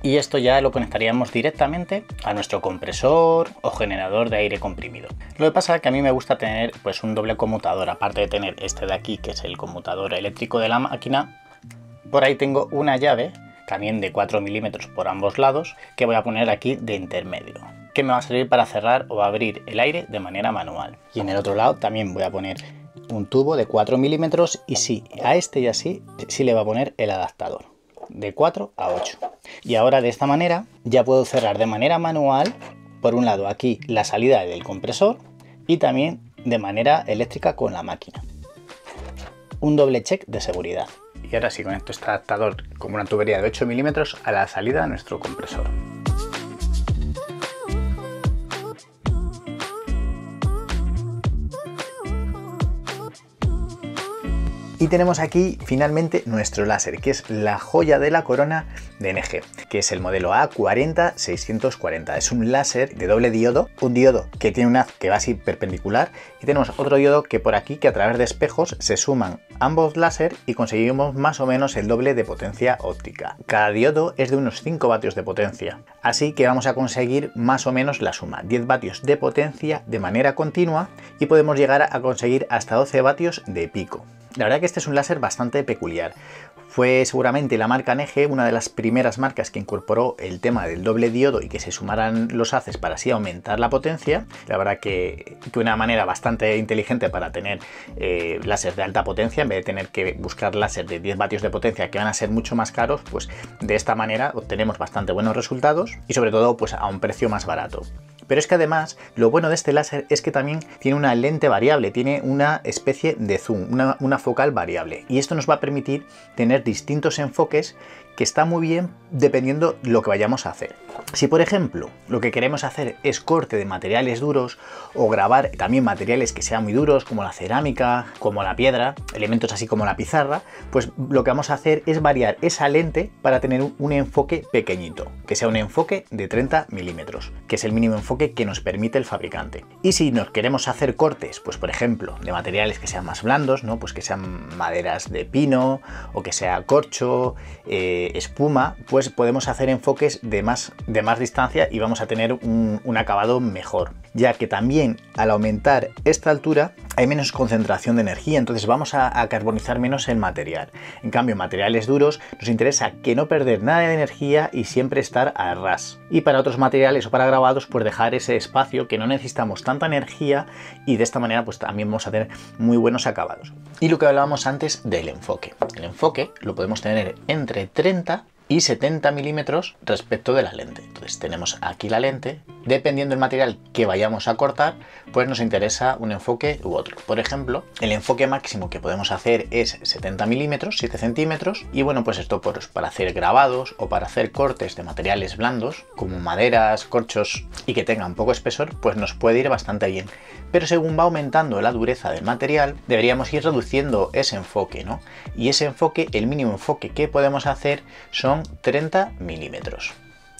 Y esto ya lo conectaríamos directamente a nuestro compresor o generador de aire comprimido. Lo que pasa es que a mí me gusta tener pues un doble conmutador, aparte de tener este de aquí, que es el conmutador eléctrico de la máquina. Por ahí tengo una llave, también de 4 milímetros por ambos lados, que voy a poner aquí de intermedio, que me va a servir para cerrar o abrir el aire de manera manual. Y en el otro lado también voy a poner un tubo de 4 milímetros y sí, a este y así sí le va a poner el adaptador, de 4 a 8. Y ahora de esta manera ya puedo cerrar de manera manual, por un lado aquí la salida del compresor y también de manera eléctrica con la máquina. Un doble check de seguridad. Y ahora sí conecto este adaptador como una tubería de 8 milímetros a la salida de nuestro compresor. Y tenemos aquí finalmente nuestro láser, que es la joya de la corona de NG, que es el modelo A40640. Es un láser de doble diodo, un diodo que tiene un haz que va así perpendicular, y tenemos otro diodo que por aquí, que a través de espejos se suman ambos láser y conseguimos más o menos el doble de potencia óptica. Cada diodo es de unos 5 vatios de potencia, así que vamos a conseguir más o menos la suma, 10 vatios de potencia de manera continua, y podemos llegar a conseguir hasta 12 vatios de pico. La verdad que este es un láser bastante peculiar. Fue seguramente la marca NG una de las primeras marcas que incorporó el tema del doble diodo y que se sumaran los haces para así aumentar la potencia. La verdad que una manera bastante inteligente para tener láser de alta potencia, en vez de tener que buscar láser de 10 vatios de potencia que van a ser mucho más caros, pues de esta manera obtenemos bastante buenos resultados y sobre todo pues a un precio más barato. Pero es que además lo bueno de este láser es que también tiene una lente variable, tiene una especie de zoom, una focal variable, y esto nos va a permitir tener distintos enfoques que está muy bien dependiendo lo que vayamos a hacer. Si por ejemplo lo que queremos hacer es corte de materiales duros o grabar también materiales que sean muy duros como la cerámica, como la piedra, elementos así como la pizarra, pues lo que vamos a hacer es variar esa lente para tener un enfoque pequeñito, que sea un enfoque de 30 milímetros, que es el mínimo enfoque que nos permite el fabricante. Y si nos queremos hacer cortes, pues por ejemplo de materiales que sean más blandos, ¿no? Pues que sean maderas de pino o que sea corcho, espuma, pues podemos hacer enfoques de más distancia y vamos a tener un acabado mejor, ya que también al aumentar esta altura hay menos concentración de energía, entonces vamos a carbonizar menos el material. En cambio, materiales duros nos interesa que no perder nada de energía y siempre estar a ras. Y para otros materiales o para grabados, pues dejar ese espacio que no necesitamos tanta energía, y de esta manera pues también vamos a tener muy buenos acabados. Y lo que hablábamos antes del enfoque. El enfoque lo podemos tener entre 30 y 70 milímetros respecto de la lente. Entonces tenemos aquí la lente, dependiendo del material que vayamos a cortar, pues nos interesa un enfoque u otro. Por ejemplo, el enfoque máximo que podemos hacer es 70 milímetros, 7 centímetros, y bueno, pues esto pues para hacer grabados o para hacer cortes de materiales blandos, como maderas, corchos, y que tengan poco espesor, pues nos puede ir bastante bien. Pero según va aumentando la dureza del material, deberíamos ir reduciendo ese enfoque, ¿no? Y ese enfoque, el mínimo enfoque que podemos hacer son 30 milímetros,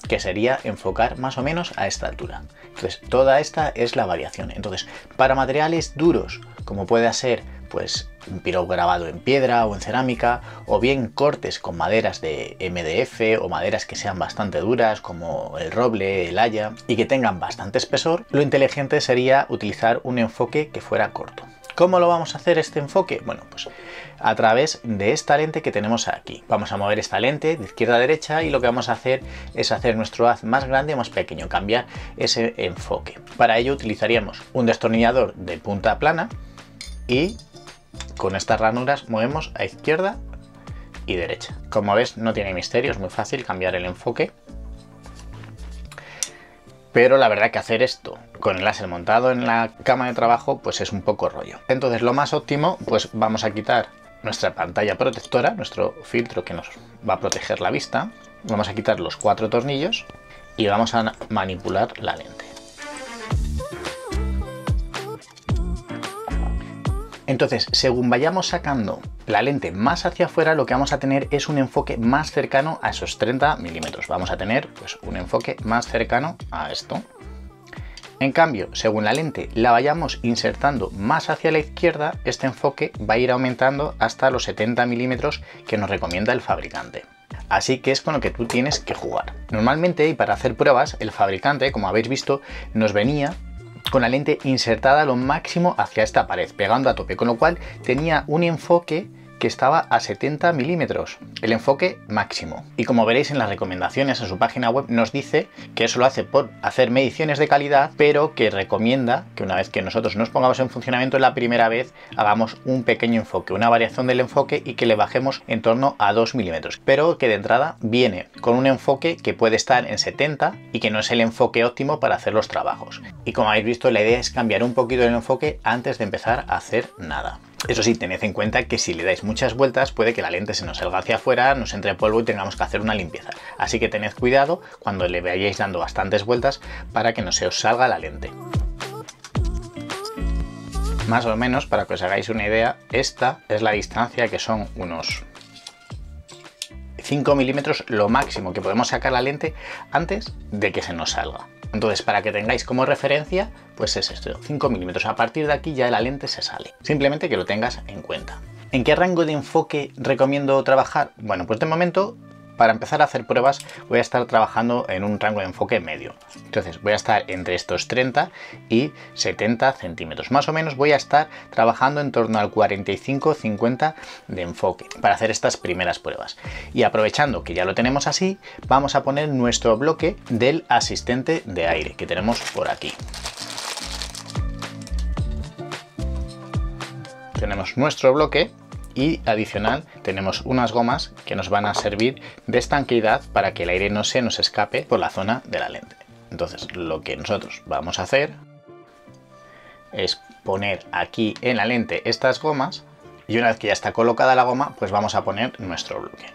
que sería enfocar más o menos a esta altura. Entonces, toda esta es la variación. Entonces, para materiales duros, como puede ser pues un piro grabado en piedra o en cerámica, o bien cortes con maderas de MDF o maderas que sean bastante duras como el roble, el haya, y que tengan bastante espesor, lo inteligente sería utilizar un enfoque que fuera corto. ¿Cómo lo vamos a hacer este enfoque? Bueno, pues a través de esta lente que tenemos aquí. Vamos a mover esta lente de izquierda a derecha y lo que vamos a hacer es hacer nuestro haz más grande o más pequeño, cambiar ese enfoque. Para ello utilizaríamos un destornillador de punta plana y con estas ranuras movemos a izquierda y derecha. Como ves, no tiene misterio, es muy fácil cambiar el enfoque. Pero la verdad que hacer esto con el láser montado en la cama de trabajo pues es un poco rollo. Entonces lo más óptimo, pues vamos a quitar nuestra pantalla protectora, nuestro filtro que nos va a proteger la vista. Vamos a quitar los 4 tornillos y vamos a manipular la lente. Entonces, según vayamos sacando la lente más hacia afuera, lo que vamos a tener es un enfoque más cercano a esos 30 milímetros. Vamos a tener pues un enfoque más cercano a esto. En cambio, según la lente la vayamos insertando más hacia la izquierda, este enfoque va a ir aumentando hasta los 70 milímetros que nos recomienda el fabricante. Así que es con lo que tú tienes que jugar. Normalmente, y para hacer pruebas, el fabricante, como habéis visto, nos venía con la lente insertada lo máximo hacia esta pared, pegando a tope, con lo cual tenía un enfoque que estaba a 70 milímetros, el enfoque máximo. Y como veréis en las recomendaciones en su página web, nos dice que eso lo hace por hacer mediciones de calidad, pero que recomienda que una vez que nosotros nos pongamos en funcionamiento la primera vez, hagamos un pequeño enfoque, una variación del enfoque y que le bajemos en torno a 2 milímetros. Pero que de entrada viene con un enfoque que puede estar en 70 y que no es el enfoque óptimo para hacer los trabajos. Y como habéis visto, la idea es cambiar un poquito el enfoque antes de empezar a hacer nada. Eso sí, tened en cuenta que si le dais muchas vueltas puede que la lente se nos salga hacia afuera, nos entre polvo y tengamos que hacer una limpieza. Así que tened cuidado cuando le vayáis dando bastantes vueltas para que no se os salga la lente. Más o menos, para que os hagáis una idea, esta es la distancia, que son unos 5 milímetros lo máximo que podemos sacar la lente antes de que se nos salga. Entonces, para que tengáis como referencia, pues es esto, 5 milímetros. A partir de aquí ya la lente se sale. Simplemente que lo tengas en cuenta. ¿En qué rango de enfoque recomiendo trabajar? Bueno, pues de momento, para empezar a hacer pruebas, voy a estar trabajando en un rango de enfoque medio. Entonces, voy a estar entre estos 30 y 70 centímetros. Más o menos voy a estar trabajando en torno al 45-50 de enfoque para hacer estas primeras pruebas. Y aprovechando que ya lo tenemos así, vamos a poner nuestro bloque del asistente de aire que tenemos por aquí. Tenemos nuestro bloque. Y adicional tenemos unas gomas que nos van a servir de estanqueidad para que el aire no se nos escape por la zona de la lente. Entonces lo que nosotros vamos a hacer es poner aquí en la lente estas gomas y una vez que ya está colocada la goma, pues vamos a poner nuestro bloque.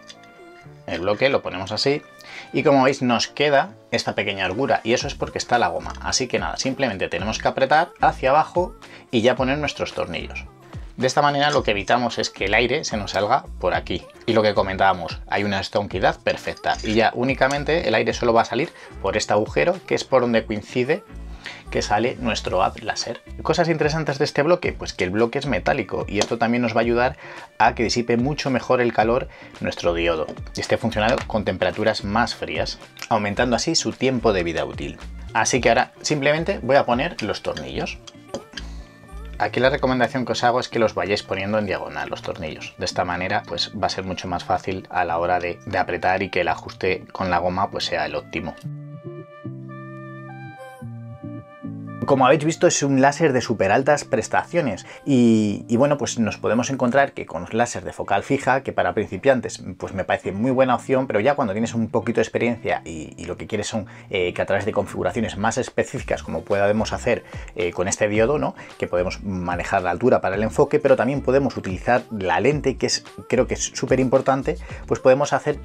El bloque lo ponemos así y como veis nos queda esta pequeña holgura y eso es porque está la goma. Así que nada, simplemente tenemos que apretar hacia abajo y ya poner nuestros tornillos. De esta manera lo que evitamos es que el aire se nos salga por aquí. Y lo que comentábamos, hay una estanqueidad perfecta y ya únicamente el aire solo va a salir por este agujero que es por donde coincide que sale nuestro haz láser. Cosas interesantes de este bloque, pues que el bloque es metálico y esto también nos va a ayudar a que disipe mucho mejor el calor nuestro diodo y esté funcionando con temperaturas más frías, aumentando así su tiempo de vida útil. Así que ahora simplemente voy a poner los tornillos. Aquí la recomendación que os hago es que los vayáis poniendo en diagonal los tornillos. De esta manera pues va a ser mucho más fácil a la hora de apretar y que el ajuste con la goma pues sea el óptimo. Como habéis visto, es un láser de súper altas prestaciones y bueno, pues nos podemos encontrar que con los láser de focal fija, que para principiantes pues me parece muy buena opción, pero ya cuando tienes un poquito de experiencia y lo que quieres son que a través de configuraciones más específicas, como podemos hacer con este diodo, ¿no? Que podemos manejar la altura para el enfoque, pero también podemos utilizar la lente, que creo que es súper importante, pues podemos hacer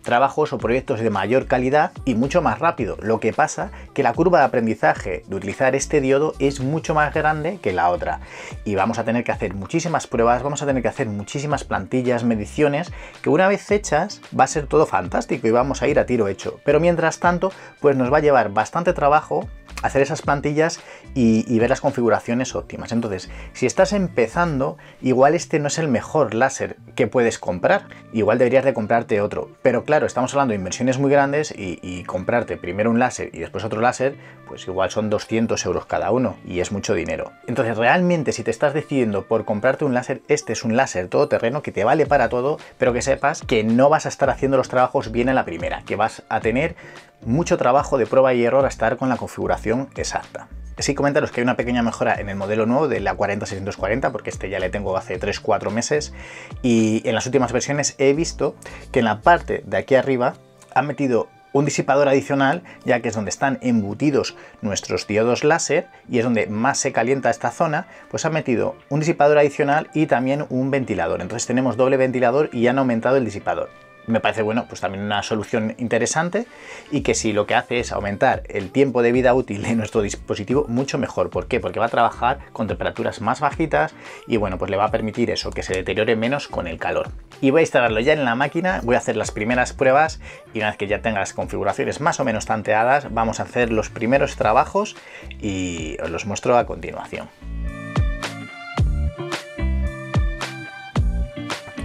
trabajos o proyectos de mayor calidad y mucho más rápido. Lo que pasa que la curva de aprendizaje de utilizar este diodo es mucho más grande que la otra y vamos a tener que hacer muchísimas pruebas, vamos a tener que hacer muchísimas plantillas, mediciones, que una vez hechas va a ser todo fantástico y vamos a ir a tiro hecho, pero mientras tanto pues nos va a llevar bastante trabajo hacer esas plantillas y ver las configuraciones óptimas. Entonces, si estás empezando, igual este no es el mejor láser que puedes comprar, igual deberías de comprarte otro, pero claro, estamos hablando de inversiones muy grandes y comprarte primero un láser y después otro láser, pues igual son 200 euros cada uno y es mucho dinero. Entonces, realmente si te estás decidiendo por comprarte un láser, este es un láser todoterreno que te vale para todo, pero que sepas que no vas a estar haciendo los trabajos bien en la primera, que vas a tener mucho trabajo de prueba y error hasta dar con la configuración exacta. Sí, comentaros que hay una pequeña mejora en el modelo nuevo de la 40640, porque este ya le tengo hace 3-4 meses y en las últimas versiones he visto que en la parte de aquí arriba han metido un disipador adicional, ya que es donde están embutidos nuestros diodos láser y es donde más se calienta esta zona, pues han metido un disipador adicional y también un ventilador. Entonces tenemos doble ventilador y han aumentado el disipador. Me parece, bueno, pues también una solución interesante y que si lo que hace es aumentar el tiempo de vida útil de nuestro dispositivo, mucho mejor. ¿Por qué? Porque va a trabajar con temperaturas más bajitas y bueno, pues le va a permitir eso, que se deteriore menos con el calor. Y voy a instalarlo ya en la máquina, voy a hacer las primeras pruebas y una vez que ya tenga las configuraciones más o menos tanteadas, vamos a hacer los primeros trabajos y os los muestro a continuación.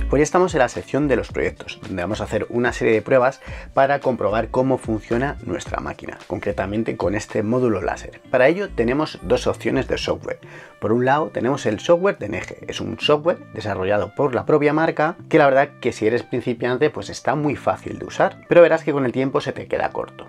Pues ya estamos en la sección de los proyectos, donde vamos a hacer una serie de pruebas para comprobar cómo funciona nuestra máquina, concretamente con este módulo láser. Para ello tenemos dos opciones de software. Por un lado tenemos el software de NEGE, es un software desarrollado por la propia marca, que la verdad que si eres principiante pues está muy fácil de usar, pero verás que con el tiempo se te queda corto.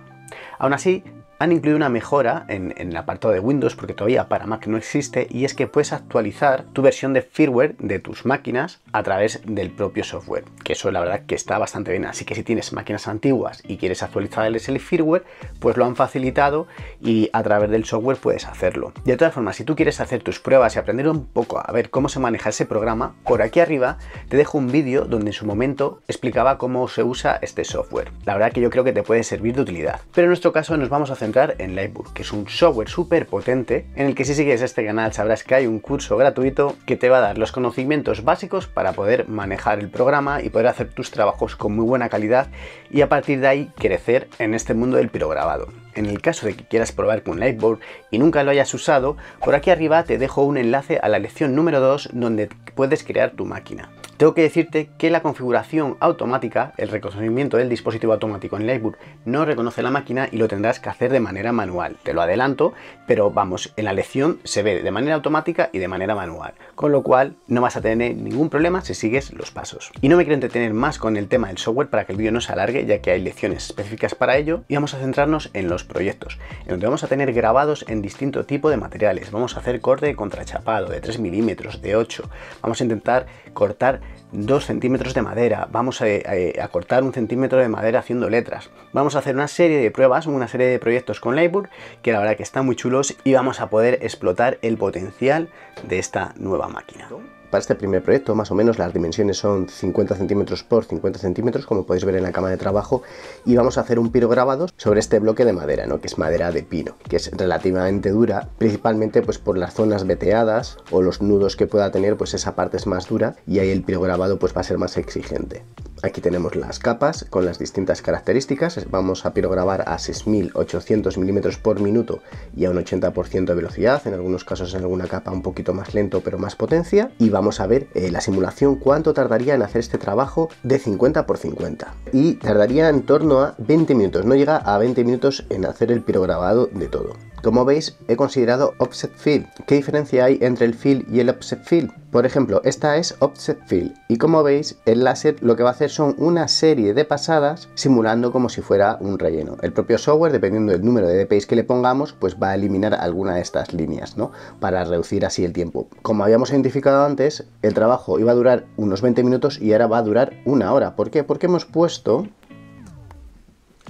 Aún así, han incluido una mejora en el apartado de Windows, porque todavía para Mac no existe, y es que puedes actualizar tu versión de firmware de tus máquinas a través del propio software, que eso la verdad que está bastante bien. Así que si tienes máquinas antiguas y quieres actualizarles el firmware, pues lo han facilitado y a través del software puedes hacerlo. De todas formas, si tú quieres hacer tus pruebas y aprender un poco a ver cómo se maneja ese programa, por aquí arriba te dejo un vídeo donde en su momento explicaba cómo se usa este software. La verdad que yo creo que te puede servir de utilidad. Pero en nuestro caso nos vamos a centrar en Livebook, que es un software súper potente en el que si sigues este canal sabrás que hay un curso gratuito que te va a dar los conocimientos básicos para poder manejar el programa y poder hacer tus trabajos con muy buena calidad y a partir de ahí crecer en este mundo del pirograbado. En el caso de que quieras probar con Livebook y nunca lo hayas usado, por aquí arriba te dejo un enlace a la lección número 2 donde puedes crear tu máquina. Tengo que decirte que la configuración automática, el reconocimiento del dispositivo automático en Livebook no reconoce la máquina y lo tendrás que hacer de manera manual. Te lo adelanto, pero vamos, en la lección se ve de manera automática y de manera manual, con lo cual no vas a tener ningún problema si sigues los pasos. Y no me quiero entretener más con el tema del software para que el vídeo no se alargue, ya que hay lecciones específicas para ello, y vamos a centrarnos en los proyectos, en donde vamos a tener grabados en distinto tipo de materiales. Vamos a hacer corte de contrachapado de 3 milímetros, de 8, vamos a intentar cortar 2 centímetros de madera, vamos a cortar 1 centímetro de madera haciendo letras. Vamos a hacer una serie de pruebas, una serie de proyectos con Livebook que la verdad que están muy chulos y vamos a poder explotar el potencial de esta nueva máquina. Para este primer proyecto, más o menos, las dimensiones son 50 centímetros por 50 centímetros, como podéis ver en la cama de trabajo, y vamos a hacer un pirograbado sobre este bloque de madera, ¿no? Que es madera de pino, que es relativamente dura, principalmente pues por las zonas veteadas o los nudos que pueda tener, pues esa parte es más dura y ahí el pirograbado pues va a ser más exigente. Aquí tenemos las capas con las distintas características. Vamos a pirograbar a 6800 milímetros por minuto y a un 80% de velocidad, en algunos casos en alguna capa un poquito más lento pero más potencia, y vamos a ver la simulación cuánto tardaría en hacer este trabajo de 50 por 50 y tardaría en torno a 20 minutos, no llega a 20 minutos en hacer el pirograbado de todo. Como veis, he considerado offset fill. ¿Qué diferencia hay entre el fill y el offset fill? Por ejemplo, esta es offset fill y como veis el láser lo que va a hacer son una serie de pasadas simulando como si fuera un relleno. El propio software, dependiendo del número de dpi que le pongamos, pues va a eliminar alguna de estas líneas, ¿no? Para reducir así el tiempo. Como habíamos identificado antes, el trabajo iba a durar unos 20 minutos y ahora va a durar 1 hora. ¿Por qué? Porque hemos puesto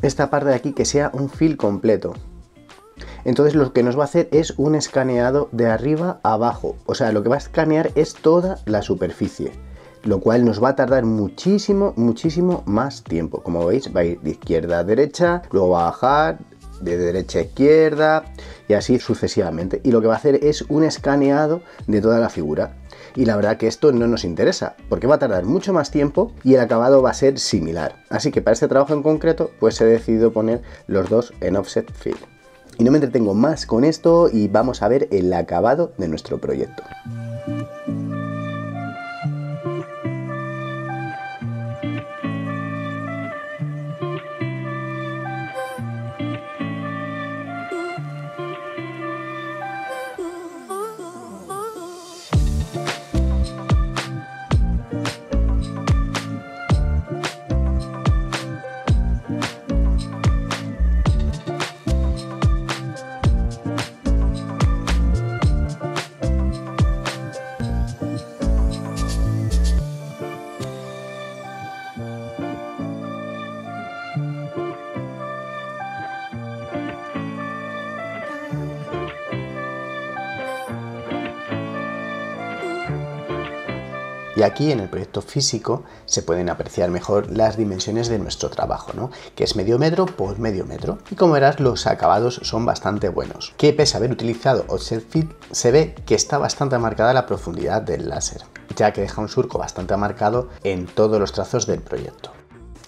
esta parte de aquí que sea un fill completo. Entonces lo que nos va a hacer es un escaneado de arriba a abajo, o sea, lo que va a escanear es toda la superficie, lo cual nos va a tardar muchísimo más tiempo. Como veis, va a ir de izquierda a derecha, luego va a bajar de derecha a izquierda y así sucesivamente, y lo que va a hacer es un escaneado de toda la figura. Y la verdad que esto no nos interesa, porque va a tardar mucho más tiempo y el acabado va a ser similar. Así que para este trabajo en concreto, pues he decidido poner los dos en offset fill. Y no me entretengo más con esto y vamos a ver el acabado de nuestro proyecto. aquí en el proyecto físico se pueden apreciar mejor las dimensiones de nuestro trabajo, ¿no? Que es medio metro por medio metro. Y como verás, los acabados son bastante buenos. Que pese a haber utilizado Offset Fit, se ve que está bastante marcada la profundidad del láser, ya que deja un surco bastante marcado en todos los trazos del proyecto.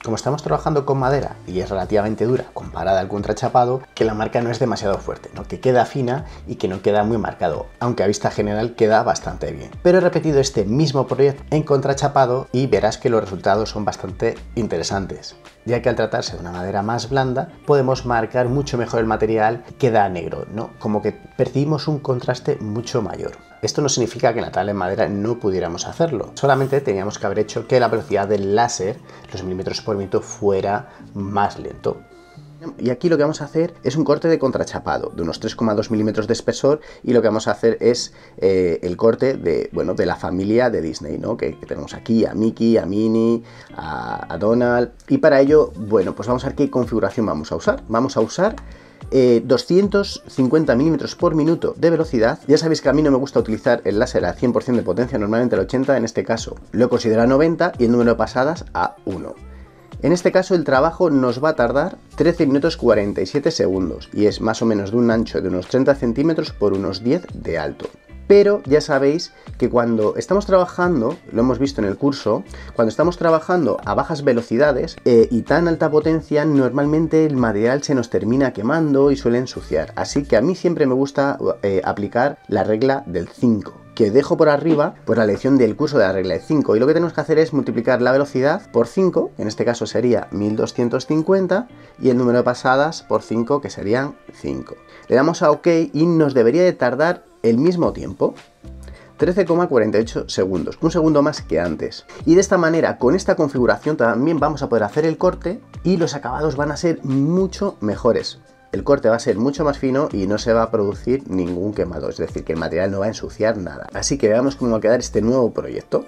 Como estamos trabajando con madera y es relativamente dura comparada al contrachapado, que la marca no es demasiado fuerte, ¿no? Que queda fina y que no queda muy marcado, aunque a vista general queda bastante bien. Pero he repetido este mismo proyecto en contrachapado y verás que los resultados son bastante interesantes, ya que al tratarse de una madera más blanda podemos marcar mucho mejor el material, queda negro, ¿no? Como que percibimos un contraste mucho mayor. Esto no significa que en la tabla de madera no pudiéramos hacerlo, solamente teníamos que haber hecho que la velocidad del láser, los milímetros por minuto, fuera más lento. Y aquí lo que vamos a hacer es un corte de contrachapado de unos 3,2 milímetros de espesor, y lo que vamos a hacer es el corte de, bueno, de la familia de Disney, ¿no? Que tenemos aquí a Mickey, a Minnie, a Donald, y para ello, bueno, pues vamos a ver qué configuración vamos a usar. Vamos a usar 250 milímetros por minuto de velocidad. Ya sabéis que a mí no me gusta utilizar el láser a 100% de potencia, normalmente al 80, en este caso lo he considerado a 90 y el número de pasadas a 1. En este caso el trabajo nos va a tardar 13 minutos 47 segundos y es más o menos de un ancho de unos 30 centímetros por unos 10 de alto. Pero ya sabéis que cuando estamos trabajando, lo hemos visto en el curso, cuando estamos trabajando a bajas velocidades y tan alta potencia, normalmente el material se nos termina quemando y suele ensuciar. Así que a mí siempre me gusta aplicar la regla del 5. Que dejo por arriba pues la lección del curso de la regla de 5, y lo que tenemos que hacer es multiplicar la velocidad por 5, en este caso sería 1250, y el número de pasadas por 5, que serían 5. Le damos a OK y nos debería de tardar el mismo tiempo, 13,48 segundos, un segundo más que antes. Y de esta manera, con esta configuración, también vamos a poder hacer el corte y los acabados van a ser mucho mejores. El corte va a ser mucho más fino y no se va a producir ningún quemado, es decir, que el material no va a ensuciar nada. Así que veamos cómo va a quedar este nuevo proyecto.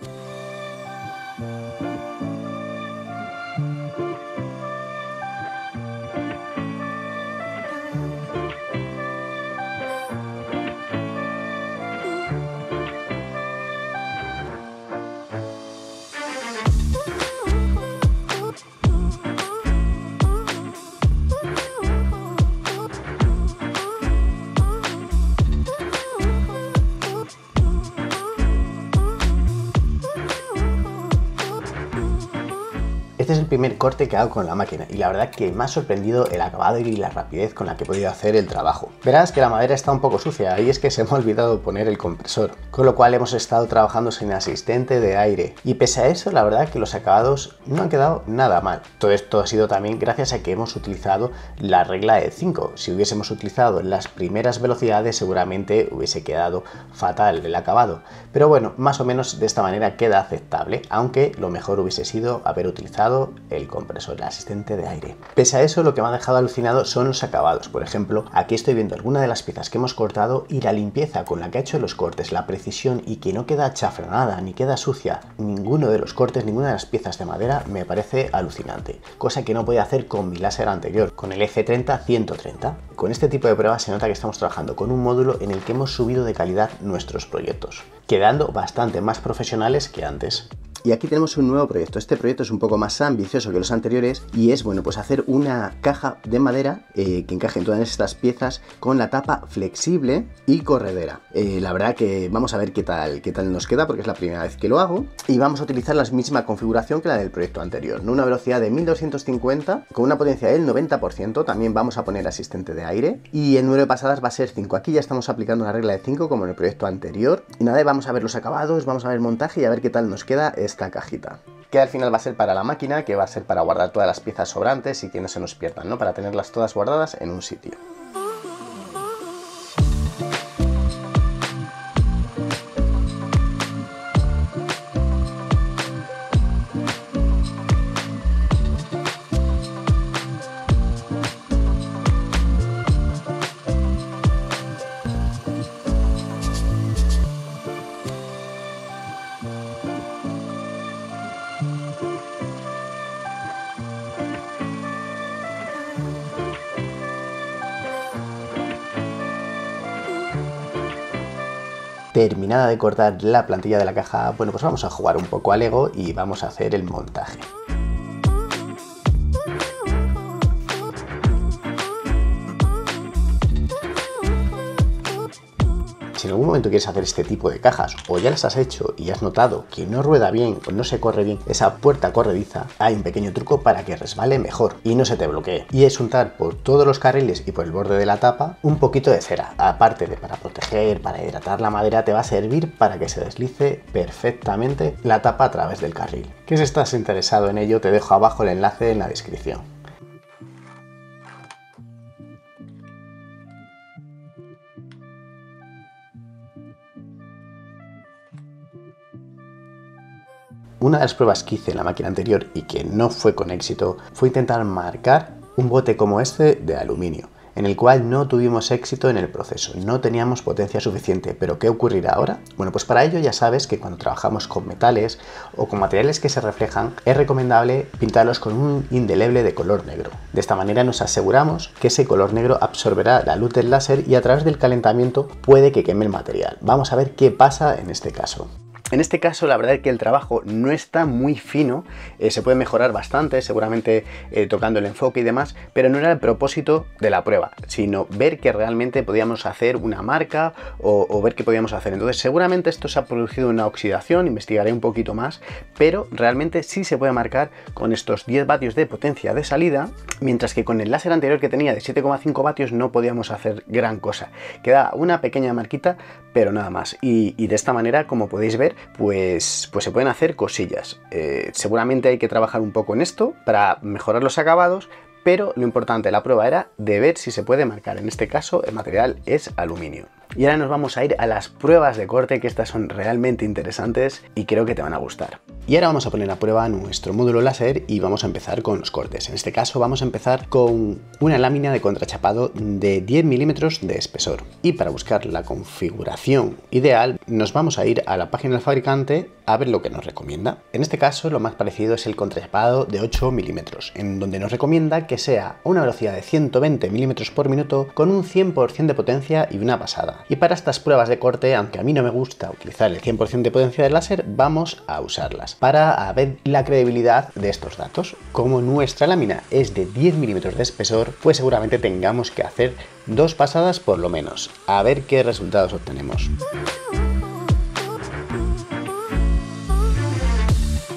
Este es el primer corte que hago con la máquina y la verdad que me ha sorprendido el acabado y la rapidez con la que he podido hacer el trabajo. Verás que la madera está un poco sucia y es que se me ha olvidado poner el compresor, con lo cual hemos estado trabajando sin asistente de aire, y pese a eso la verdad que los acabados no han quedado nada mal. Todo esto ha sido también gracias a que hemos utilizado la regla de 5. Si hubiésemos utilizado las primeras velocidades seguramente hubiese quedado fatal el acabado, pero bueno, más o menos de esta manera queda aceptable, aunque lo mejor hubiese sido haber utilizado el compresor, el asistente de aire. Pese a eso, lo que me ha dejado alucinado son los acabados. Por ejemplo, aquí estoy viendo alguna de las piezas que hemos cortado y la limpieza con la que ha hecho los cortes, la precisión y que no queda chafranada ni queda sucia ninguno de los cortes, ninguna de las piezas de madera, me parece alucinante, cosa que no podía hacer con mi láser anterior, con el F30-130. Con este tipo de pruebas se nota que estamos trabajando con un módulo en el que hemos subido de calidad nuestros proyectos, quedando bastante más profesionales que antes. Y aquí tenemos un nuevo proyecto. Este proyecto es un poco más ambicioso que los anteriores y es, bueno, pues hacer una caja de madera que encaje en todas estas piezas con la tapa flexible y corredera. La verdad que vamos a ver qué tal nos queda, porque es la primera vez que lo hago, y vamos a utilizar la misma configuración que la del proyecto anterior, ¿no? Una velocidad de 1250 con una potencia del 90%, también vamos a poner asistente de aire y el número de pasadas va a ser 5. Aquí ya estamos aplicando la regla de 5 como en el proyecto anterior. Y nada, vamos a ver los acabados, vamos a ver el montaje y a ver qué tal nos queda esta cajita, que al final va a ser para la máquina, que va a ser para guardar todas las piezas sobrantes y que no se nos pierdan, ¿no? Para tenerlas todas guardadas en un sitio. terminada de cortar la plantilla de la caja, bueno, pues vamos a jugar un poco al Lego y vamos a hacer el montaje. Si en algún momento quieres hacer este tipo de cajas o ya las has hecho y has notado que no rueda bien o no se corre bien esa puerta corrediza, hay un pequeño truco para que resbale mejor y no se te bloquee. Y es untar por todos los carriles y por el borde de la tapa un poquito de cera. Aparte de para proteger, para hidratar la madera, te va a servir para que se deslice perfectamente la tapa a través del carril. Que si estás interesado en ello, te dejo abajo el enlace en la descripción. Una de las pruebas que hice en la máquina anterior y que no fue con éxito fue intentar marcar un bote como este de aluminio, en el cual no tuvimos éxito en el proceso, no teníamos potencia suficiente. ¿Pero qué ocurrirá ahora? Bueno, pues para ello ya sabes que cuando trabajamos con metales o con materiales que se reflejan, es recomendable pintarlos con un indeleble de color negro. De esta manera nos aseguramos que ese color negro absorberá la luz del láser y a través del calentamiento puede que queme el material. Vamos a ver qué pasa en este caso. En este caso la verdad es que el trabajo no está muy fino, se puede mejorar bastante, seguramente tocando el enfoque y demás, pero no era el propósito de la prueba, sino ver que realmente podíamos hacer una marca o ver qué podíamos hacer. Entonces seguramente esto se ha producido una oxidación, investigaré un poquito más, pero realmente sí se puede marcar con estos 10 vatios de potencia de salida, mientras que con el láser anterior que tenía de 7,5 vatios no podíamos hacer gran cosa. Queda una pequeña marquita, pero nada más. Y de esta manera, como podéis ver, pues se pueden hacer cosillas. Seguramente hay que trabajar un poco en esto para mejorar los acabados, pero lo importante de la prueba era de ver si se puede marcar. En este caso el material es aluminio. Y ahora nos vamos a ir a las pruebas de corte, que estas son realmente interesantes y creo que te van a gustar. Y ahora vamos a poner a prueba nuestro módulo láser y vamos a empezar con los cortes. En este caso vamos a empezar con una lámina de contrachapado de 10 milímetros de espesor. Y para buscar la configuración ideal nos vamos a ir a la página del fabricante a ver lo que nos recomienda. En este caso lo más parecido es el contrachapado de 8 milímetros, en donde nos recomienda que sea a una velocidad de 120 milímetros por minuto con un 100% de potencia y una pasada. Y para estas pruebas de corte, aunque a mí no me gusta utilizar el 100% de potencia del láser, vamos a usarlas para ver la credibilidad de estos datos. Como nuestra lámina es de 10 milímetros de espesor, pues seguramente tengamos que hacer 2 pasadas por lo menos, a ver qué resultados obtenemos.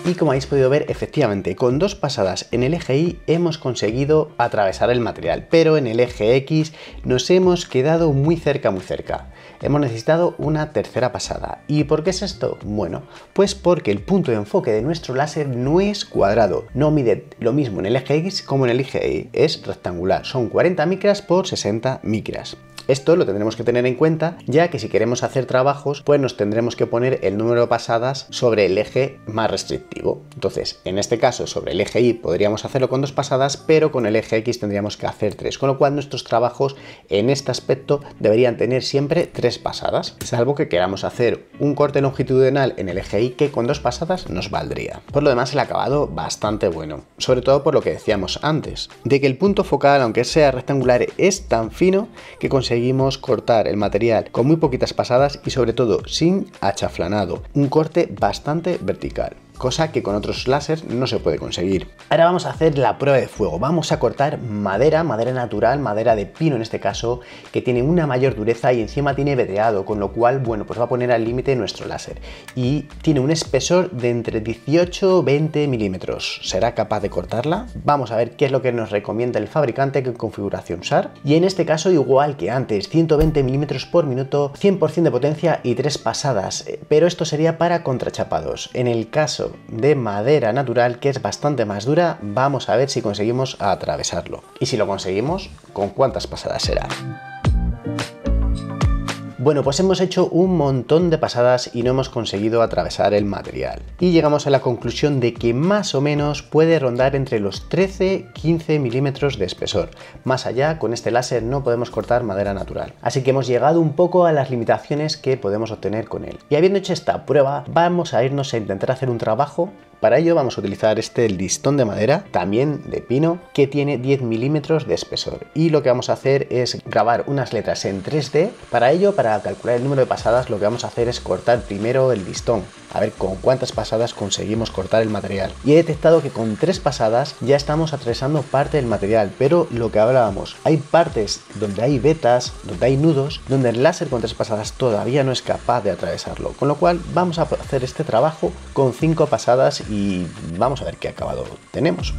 Y como habéis podido ver, efectivamente, con 2 pasadas en el eje Y hemos conseguido atravesar el material, pero en el eje X nos hemos quedado muy cerca, Hemos necesitado una tercera pasada. ¿Y por qué es esto? Bueno, pues porque el punto de enfoque de nuestro láser no es cuadrado, no mide lo mismo en el eje X como en el eje Y, es rectangular, son 40 micras por 60 micras. Esto lo tendremos que tener en cuenta, ya que si queremos hacer trabajos, pues nos tendremos que poner el número de pasadas sobre el eje más restrictivo. Entonces, en este caso, sobre el eje Y podríamos hacerlo con 2 pasadas, pero con el eje X tendríamos que hacer 3, con lo cual nuestros trabajos en este aspecto deberían tener siempre 3 pasadas, salvo que queramos hacer un corte longitudinal en el eje Y que con 2 pasadas nos valdría. Por lo demás, el acabado bastante bueno, sobre todo por lo que decíamos antes, de que el punto focal, aunque sea rectangular, es tan fino que conseguimos cortar el material con muy poquitas pasadas y sobre todo sin achaflanado, un corte bastante vertical, cosa que con otros láseres no se puede conseguir. Ahora vamos a hacer la prueba de fuego. Vamos a cortar madera natural, madera de pino en este caso, que tiene una mayor dureza y encima tiene veteado, con lo cual, bueno, pues va a poner al límite nuestro láser. Y tiene un espesor de entre 18 y 20 milímetros. ¿Será capaz de cortarla? Vamos a ver qué es lo que nos recomienda el fabricante, qué configuración usar. Y en este caso, igual que antes, 120 milímetros por minuto, 100% de potencia y 3 pasadas. Pero esto sería para contrachapados. En el caso de madera natural, que es bastante más dura, vamos a ver si conseguimos atravesarlo. Y si lo conseguimos, ¿con cuántas pasadas será? Bueno, pues hemos hecho un montón de pasadas y no hemos conseguido atravesar el material. Y llegamos a la conclusión de que más o menos puede rondar entre los 13-15 milímetros de espesor. Más allá, con este láser no podemos cortar madera natural. Así que hemos llegado un poco a las limitaciones que podemos obtener con él. Y habiendo hecho esta prueba, vamos a irnos a intentar hacer un trabajo Para ello vamos a utilizar este listón de madera, también de pino, que tiene 10 milímetros de espesor. Y lo que vamos a hacer es grabar unas letras en 3D. Para ello, para calcular el número de pasadas, lo que vamos a hacer es cortar primero el listón, a ver con cuántas pasadas conseguimos cortar el material. Y he detectado que con 3 pasadas ya estamos atravesando parte del material, pero lo que hablábamos, hay partes donde hay vetas, donde hay nudos, donde el láser con 3 pasadas todavía no es capaz de atravesarlo, con lo cual vamos a hacer este trabajo con 5 pasadas y vamos a ver qué acabado tenemos.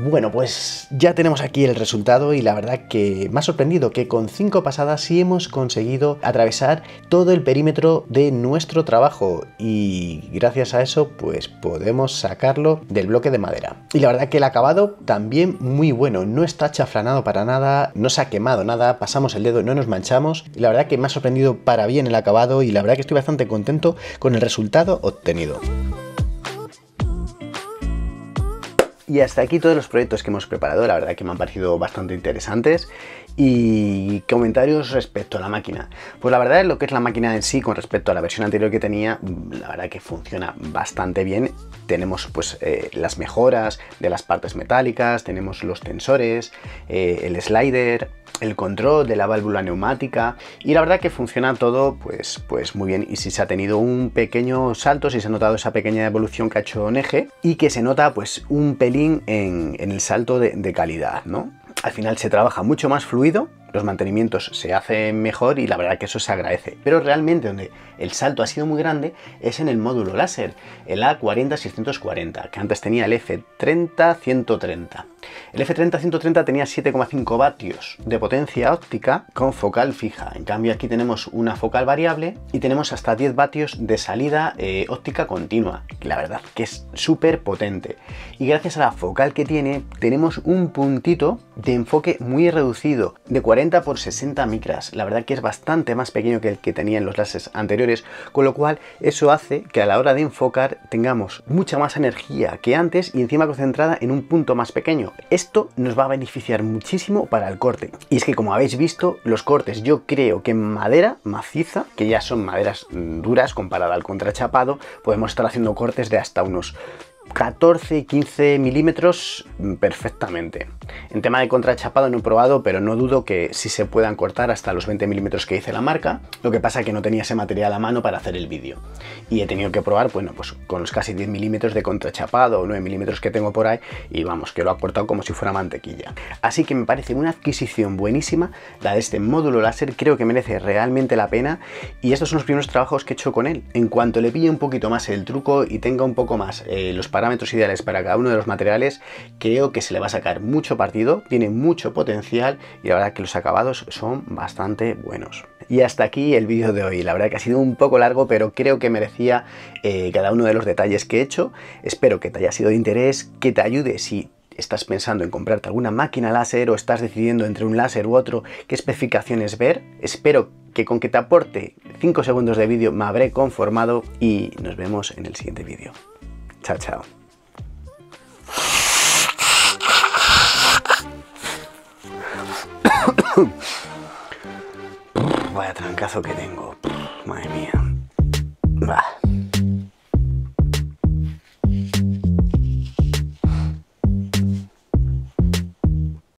Bueno, pues ya tenemos aquí el resultado y la verdad que me ha sorprendido que con 5 pasadas sí hemos conseguido atravesar todo el perímetro de nuestro trabajo y gracias a eso pues podemos sacarlo del bloque de madera. Y la verdad que el acabado también muy bueno, no está chaflanado para nada, no se ha quemado nada, pasamos el dedo, no nos manchamos y la verdad que me ha sorprendido para bien el acabado y la verdad que estoy bastante contento con el resultado obtenido. Y hasta aquí todos los proyectos que hemos preparado, la verdad que me han parecido bastante interesantes. Y comentarios respecto a la máquina. Pues la verdad es lo que es la máquina en sí con respecto a la versión anterior que tenía, la verdad que funciona bastante bien. Tenemos pues las mejoras de las partes metálicas, tenemos los tensores, el slider, el control de la válvula neumática y la verdad que funciona todo pues muy bien. Y si se ha tenido un pequeño salto, si se ha notado esa pequeña evolución que ha hecho NEGE y que se nota pues un pelín en el salto de calidad, ¿no? Al final se trabaja mucho más fluido, los mantenimientos se hacen mejor y la verdad que eso se agradece. Pero realmente donde el salto ha sido muy grande es en el módulo láser, el A40-640, que antes tenía el F30-130. El F30-130 tenía 7,5 vatios de potencia óptica con focal fija. En cambio aquí tenemos una focal variable y tenemos hasta 10 vatios de salida óptica continua. La verdad que es súper potente. Y gracias a la focal que tiene, tenemos un puntito de enfoque muy reducido, de 40 por 60 micras. La verdad que es bastante más pequeño que el que tenía en los láseres anteriores, con lo cual eso hace que a la hora de enfocar tengamos mucha más energía que antes y encima concentrada en un punto más pequeño. Esto nos va a beneficiar muchísimo para el corte. Y es que como habéis visto, los cortes yo creo que en madera maciza, que ya son maderas duras comparada al contrachapado, podemos estar haciendo cortes de hasta unos 14-15 milímetros perfectamente. En tema de contrachapado no he probado, pero no dudo que sí se puedan cortar hasta los 20 milímetros que dice la marca. Lo que pasa es que no tenía ese material a mano para hacer el vídeo y he tenido que probar, bueno, pues con los casi 10 milímetros de contrachapado o 9 milímetros que tengo por ahí y vamos, que lo ha cortado como si fuera mantequilla. Así que me parece una adquisición buenísima la de este módulo láser, creo que merece realmente la pena y estos son los primeros trabajos que he hecho con él. En cuanto le pille un poquito más el truco y tenga un poco más los parámetros ideales para cada uno de los materiales, creo que se le va a sacar mucho partido, tiene mucho potencial y la verdad que los acabados son bastante buenos. Y hasta aquí el vídeo de hoy, la verdad que ha sido un poco largo, pero creo que merecía cada uno de los detalles que he hecho. Espero que te haya sido de interés, que te ayude si estás pensando en comprarte alguna máquina láser o estás decidiendo entre un láser u otro qué especificaciones ver. Espero que con que te aporte 5 segundos de vídeo me habré conformado y nos vemos en el siguiente vídeo. Chao, chao. Vaya trancazo que tengo. Madre mía. Bah.